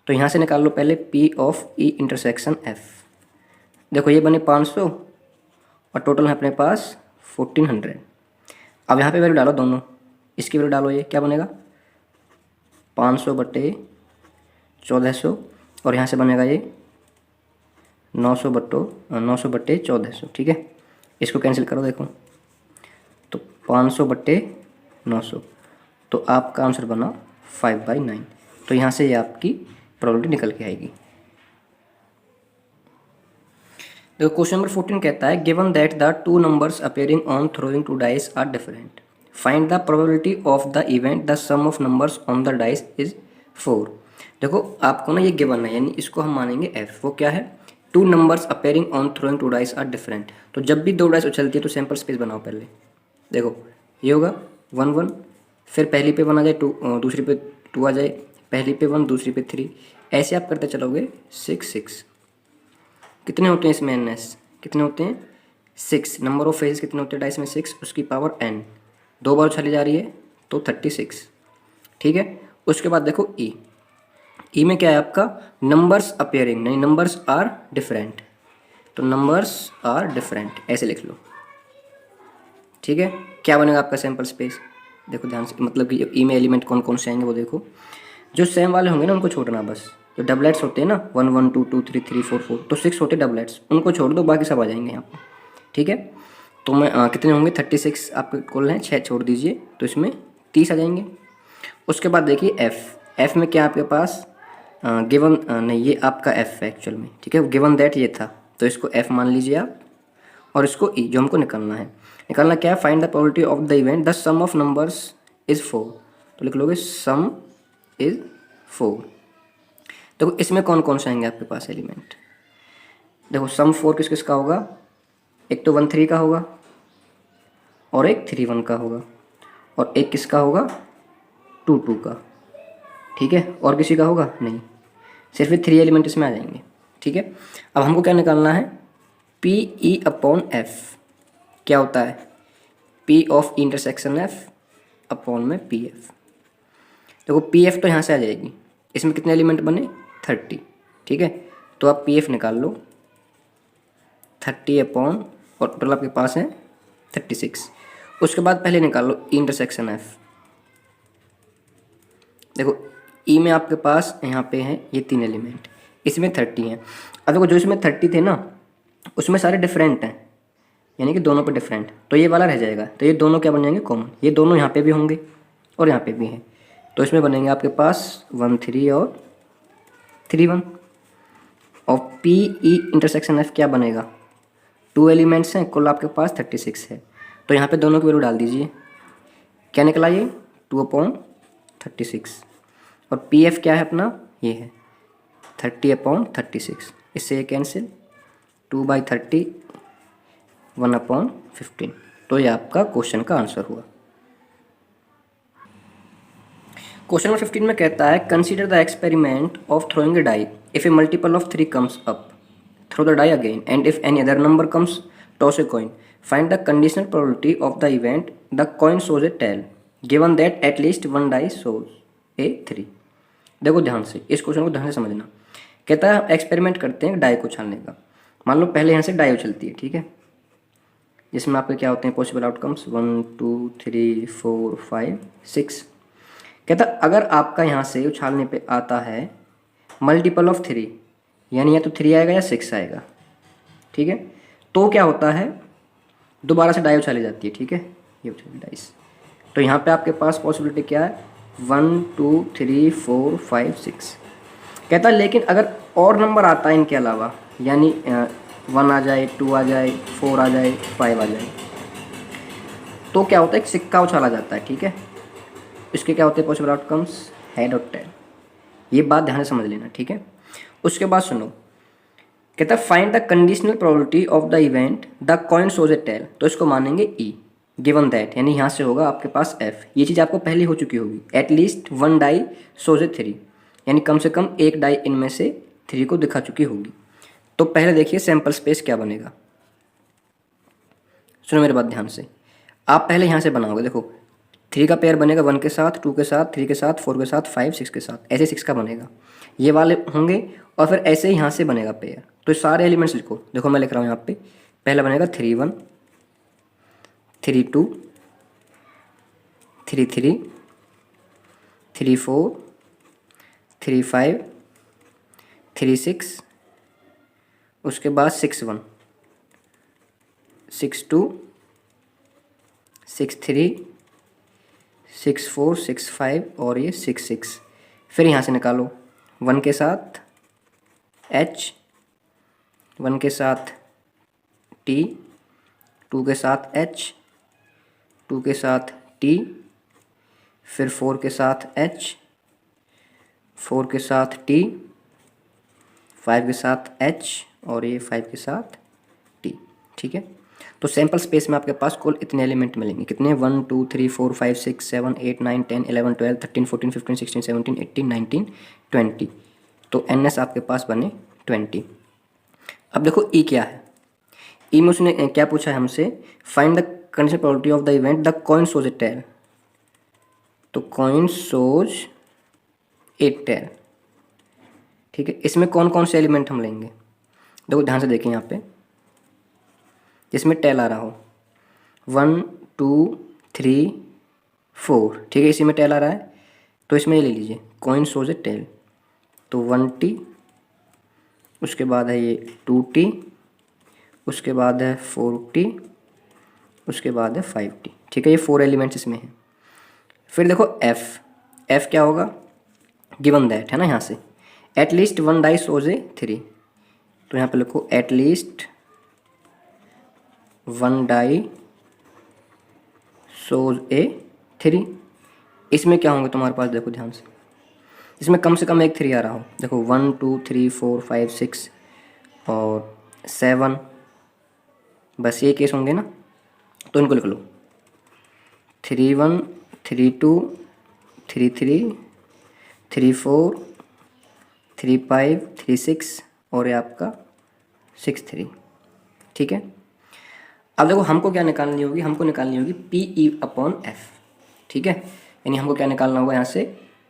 तो यहाँ से निकाल लो पहले P of E intersection F, देखो ये बने 500 और टोटल है अपने पास 1400। अब यहाँ पे वैल्यू डालो दोनों, इसकी वैल्यू डालो, ये क्या बनेगा 500 बटे 1400 और यहाँ से बनेगा ये 900 बटे 1400, ठीक है, इसको कैंसिल करो देखो, तो 500 बटे 900, तो आपका आंसर बना 5/9। तो यहाँ से ये आपकी प्रोबेबिलिटी निकल के आएगी। देखो क्वेश्चन नंबर 14 कहता है given that the two numbers appearing on throwing two dice are different, find the probability of the event the sum of numbers on the dice is 4। देखो आपको ना ये गिवन है, यानी इसको हम मानेंगे एफ, वो क्या है, two numbers appearing on throwing two dice are different. तो जब भी 2 डाइस उछलती है तो सैम्पल स्पेस बनाओ पहले, देखो ये होगा 1 1, फिर पहली पे 1 आ जाए 2, दूसरी पे 2 आ जाए, पहली पे 1 दूसरी पे 3, ऐसे आप करते चलोगे 6 6, कितने होते हैं इसमें एन एस, कितने होते हैं 6, नंबर ऑफ फेजेस कितने होते हैं डाइस में 6, उसकी पावर n, 2 बार चली जा रही है तो 36। ठीक है, उसके बाद देखो ई में क्या है आपका, नंबर्स अपेयरिंग, नहीं नंबर्स आर डिफरेंट, तो नंबर्स आर डिफरेंट ऐसे लिख लो। ठीक है, क्या बनेगा आपका सैंपल स्पेस, देखो ध्यान से, मतलब कि ई में एलिमेंट कौन कौन से आएंगे वो देखो, जो सेम वाले होंगे ना उनको छोड़ना बस, जो डबलेट्स होते हैं ना 1 1 2 2 3 3 4 4, तो 6 होते डबलेट्स, उनको छोड़ दो, बाकी सब आ जाएंगे यहाँ पर। ठीक है, तो मैं कितने होंगे 36 आपके कुल हैं, 6 छोड़ दीजिए तो इसमें 30 आ जाएंगे। उसके बाद देखिए एफ में क्या आपके पास गिवन, नहीं ये आपका एफ है एक्चुअल में। ठीक है, गिवन दैट ये था, तो इसको एफ मान लीजिए आप, और इसको ई जो हमको निकालना है, निकालना क्या है, find the probability of the event the sum of numbers is 4, तो लिख लोगे सम इज 4। देखो इसमें कौन कौन से आएंगे आपके पास एलिमेंट, देखो सम 4 किस किस का होगा, एक तो 1 3 का होगा, और एक 3 1 का होगा, और एक किसका होगा 2 2 का। ठीक है, और किसी का होगा नहीं, सिर्फ 3 एलिमेंट इसमें आ जाएंगे। ठीक है, अब हमको क्या निकालना है, पी ई अपॉन एफ क्या होता है, P of intersection F upon में पी एफ। देखो पी एफ तो यहाँ से आ जाएगी, इसमें कितने एलिमेंट बने 30। ठीक है, तो आप पी एफ निकाल लो 30 अपॉन, और टोटल आपके पास है 36। उसके बाद पहले निकाल लो इंटरसेक्शन एफ, देखो ई में आपके पास यहाँ पे हैं ये 3 एलिमेंट, इसमें 30 हैं। अब देखो जो इसमें 30 थे ना उसमें सारे डिफरेंट हैं, यानी कि दोनों पे डिफरेंट, तो ये वाला रह जाएगा, तो ये दोनों क्या बन जाएंगे कॉमन, ये दोनों यहाँ पे भी होंगे और यहाँ पे भी हैं, तो इसमें बनेंगे आपके पास 1 3 और 3 1। और पी ई इंटरसेक्शन एफ क्या बनेगा, 2 एलिमेंट्स हैं, कुल आपके पास 36 है, तो यहाँ पे दोनों की वैल्यू डाल दीजिए, क्या निकला ये 2 अपॉन 36। और पी एफ क्या है अपना, ये है 30 अपॉन 36, इससे ये कैंसिल, 2/30 1 अपॉन 15, तो ये आपका क्वेश्चन का आंसर हुआ। क्वेश्चन नंबर 15 में कहता है consider the experiment of throwing a die, if a multiple of 3 comes up throw the die again, and if any other number comes toss a coin, find the conditional probability of the event the coin shows a tail, given that at least 1 die shows a 3। देखो ध्यान से, इस question को ध्यान से समझना। कहता है एक्सपेरिमेंट करते हैं डाई को उछालने का, मान लो पहले यहाँ से डाई उछलती है। ठीक है, जिसमें आपके क्या होते हैं पॉसिबल आउटकम्स 1 2 3 4 5 6। कहता अगर आपका यहाँ से उछालने पे आता है मल्टीपल ऑफ 3, यानी या तो 3 आएगा या 6 आएगा। ठीक है, तो क्या होता है दोबारा से डाई उछाली जाती है। ठीक है, ये उछाली डाइस, तो यहाँ पे आपके पास पॉसिबिलिटी क्या है 1 2 3 4 5 6। कहता है लेकिन अगर और नंबर आता है इनके अलावा, यानी 1 आ जाए 2 आ जाए 4 आ जाए 5 आ जाए, तो क्या होता है एक सिक्का उछाला जाता है। ठीक है, इसके क्या होते हैं पॉसिबल आउटकम्स हेड और टेल, ये बात ध्यान से समझ लेना। ठीक है, उसके बाद सुनो, कहता है find the conditional probability of the event the coin shows a tail, तो इसको मानेंगे ई, गिवन दैट, यानी यहाँ से होगा आपके पास एफ, ये चीज़ आपको पहले हो चुकी होगी, at least 1 die shows a 3, यानी कम से कम एक डाई इनमें से 3 को दिखा चुकी होगी। तो पहले देखिए सैंपल स्पेस क्या बनेगा, सुनो मेरे बात ध्यान से, आप पहले यहाँ से बनाओगे, देखो 3 का पेयर बनेगा 1 के साथ, 2 के साथ, 3 के साथ, 4 के साथ, 5 6 के साथ, ऐसे 6 का बनेगा, ये वाले होंगे, और फिर ऐसे ही यहाँ से बनेगा पेयर। तो सारे एलिमेंट्स लिखो, देखो मैं लिख रहा हूँ यहाँ पे, पहला बनेगा 3 1 3 2 3 3 3 4 3 5 3 6, उसके बाद 6 1 6 2 6 3 6 4 6 5 और ये 6 6। फिर यहाँ से निकालो 1 के साथ H, 1 के साथ T, 2 के साथ H, 2 के साथ T, फिर 4 के साथ H, 4 के साथ T, 5 के साथ H और ये 5 के साथ T। ठीक है, तो सैंपल स्पेस में आपके पास कुल इतने एलिमेंट मिलेंगे, कितने 1 2 3 4 5 6 7 8 9 10 11 12 13 14 15 16 17 18 19 20, तो NS आपके पास बने 20। अब देखो ई क्या है, ई में उसने क्या पूछा है हमसे, find the condition probability of the event the coin shows a tail. तो कॉइन शोज ए टेल, ठीक है। इसमें कौन कौन से एलिमेंट हम लेंगे, देखो ध्यान से देखें यहाँ पे, जिसमें टेल आ रहा हो 1 2 3 4, ठीक है, इसी में टेल आ रहा है, तो इसमें ये ले लीजिए कॉइन शोज ए टेल। तो 1t, उसके बाद है ये 2t, उसके बाद है 4t, उसके बाद है 5t, ठीक है, ये 4 एलिमेंट्स इसमें हैं। फिर देखो एफ क्या होगा, गिवन दैट है ना, यहाँ से at least 1 die shows a 3, तो यहाँ पे लिखो at least 1 die shows a 3। इसमें क्या होंगे तुम्हारे पास, देखो ध्यान से, इसमें कम से कम एक 3 आ रहा हो, देखो 1 2 3 4 5 6 और 7, बस ये केस होंगे ना, तो इनको लिख लो 3 1 3 2 3 3 3 4 3 5 3 6 और ये आपका 6 3, ठीक है। अब देखो हमको क्या निकालनी होगी, हमको निकालनी होगी पी ई अपॉन एफ, ठीक है, यानी हमको क्या निकालना होगा, यहाँ से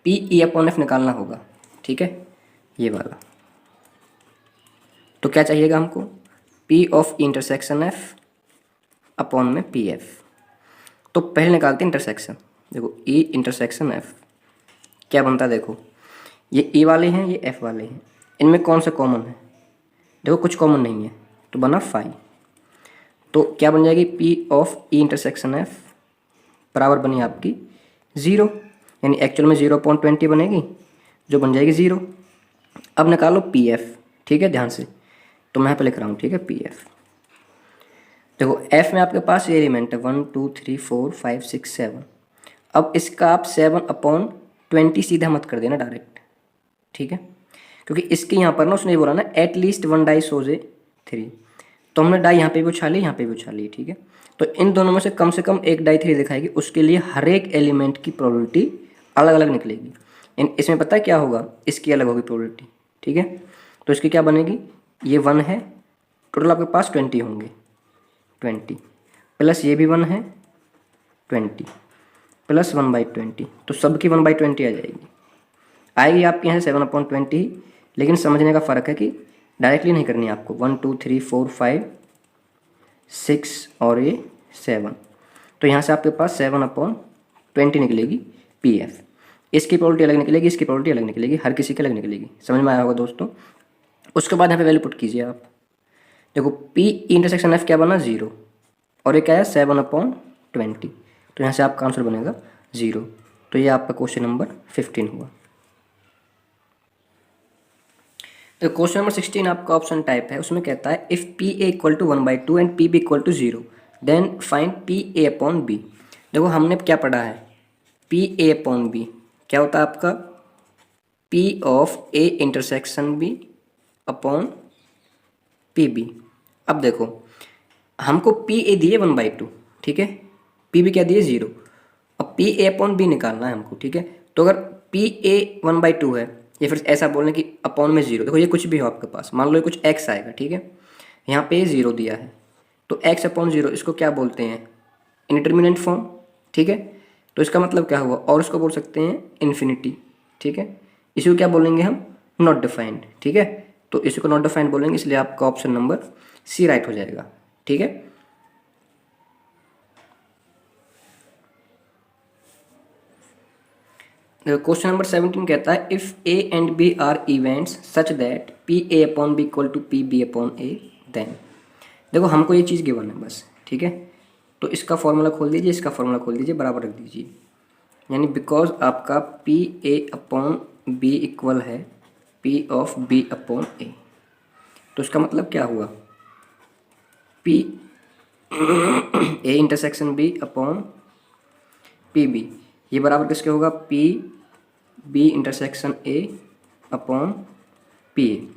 पी ई अपॉन एफ निकालना होगा, ठीक है, ये वाला। तो क्या चाहिएगा हमको, P of intersection F upon में पी एफ। तो पहले निकालते हैं इंटरसेक्शन, देखो ई इंटरसेक्शन एफ क्या बनता है, देखो ये ई वाले हैं, ये एफ वाले हैं, इनमें कौन सा कॉमन है, देखो कुछ कॉमन नहीं है, तो बना 5। तो क्या बन जाएगी, P of E intersection F बराबर बनी आपकी 0, यानी एक्चुअल में 0.20 बनेगी, जो बन जाएगी 0। अब निकालो पी एफ, ठीक है, ध्यान से, तो मैं यहाँ पे लिख रहा हूँ, ठीक है, पी एफ। देखो एफ में आपके पास ये एलिमेंट है 1 2 3 4 5 6 7। अब इसका आप 7/20 सीधा मत कर देना डायरेक्ट, ठीक है, क्योंकि इसके यहाँ पर ना उसने बोला ना at least 1 die shows a 3, तो हमने डाई यहाँ पे भी उछाली, यहाँ पे भी उछाली, ठीक है। तो इन दोनों में से कम एक डाई 3 दिखाएगी, उसके लिए हर एक एलिमेंट की प्रोबेबिलिटी अलग अलग निकलेगी। इसमें पता है क्या होगा, इसकी अलग होगी प्रोबेबिलिटी, ठीक है। तो इसकी क्या बनेगी, ये 1 है, टोटल आपके पास 20 होंगे, 20 प्लस ये भी 1 है 20 प्लस 1/20, तो सबकी 1/20 आ जाएगी। आएगी आपके यहाँ 7/20, लेकिन समझने का फ़र्क है कि डायरेक्टली नहीं करनी है आपको, 1 2 3 4 5 6 और ये 7, तो यहाँ से आपके पास 7/20 निकलेगी पी एफ। इसकी प्रोबेबिलिटी अलग निकलेगी, इसकी प्रोबेबिलिटी अलग निकलेगी, हर किसी की अलग निकलेगी, समझ में आया होगा दोस्तों। उसके बाद यहाँ पे वैल्यू पुट कीजिए आप, देखो पी इंटरसेक्शन एफ क्या बना 0 और ये क्या है 7/20, तो यहाँ से आपका आंसर बनेगा 0। तो ये आपका क्वेश्चन नंबर 15 हुआ। तो क्वेश्चन नंबर 16 आपका ऑप्शन टाइप है, उसमें कहता है if P A equal to 1/2 and P B equal to 0 then find P A upon B. देखो हमने क्या पढ़ा है, पी ए अपॉन बी क्या होता है आपका, P of A intersection B upon P B. अब देखो हमको पी ए दिए 1/2, ठीक है, पी बी क्या दिए 0, अब पी ए अपॉन बी निकालना है हमको, ठीक है। तो अगर पी ए 1/2 है, या फिर ऐसा बोलने कि अपॉन में 0, देखो ये कुछ भी हो आपके पास, मान लो ये कुछ x आएगा, ठीक है, यहाँ पे 0 दिया है, तो x/0 इसको क्या बोलते हैं, इंडिटरमिनेंट फॉर्म, ठीक है। तो इसका मतलब क्या हुआ, और इसको बोल सकते हैं इन्फिनिटी, ठीक है, इसी को क्या बोलेंगे हम, नॉट डिफाइंड, ठीक है। तो इसी को नॉट डिफाइंड बोलेंगे, इसलिए आपका ऑप्शन नंबर सी राइट हो जाएगा, ठीक है। क्वेश्चन नंबर 17 कहता है if A and B are events such that P A upon B equal to P B upon A then. देखो हमको ये चीज़ गिवन है बस, ठीक है, तो इसका फॉर्मूला खोल दीजिए, इसका फॉर्मूला खोल दीजिए, बराबर रख दीजिए, यानी बिकॉज आपका P A upon B equal है P of B upon A, तो इसका मतलब क्या हुआ, P A intersection B upon P B, ये बराबर किसके होगा, P B intersection A upon P A.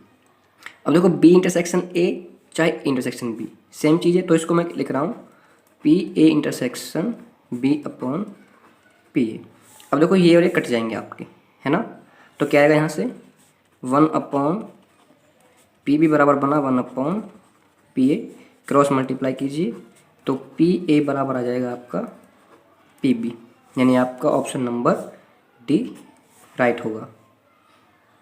अब देखो बी इंटरसेक्शन ए चाहे इंटरसेक्शन बी सेम चीज़ है, तो इसको मैं लिख रहा हूँ P A intersection B upon P A. अब देखो ये और ये कट जाएंगे आपके, है ना, तो क्या आएगा यहाँ से 1/, पी बी बराबर बना 1/PA, क्रॉस मल्टीप्लाई कीजिए तो PA बराबर आ जाएगा आपका PB, यानी आपका ऑप्शन नंबर डी राइट होगा।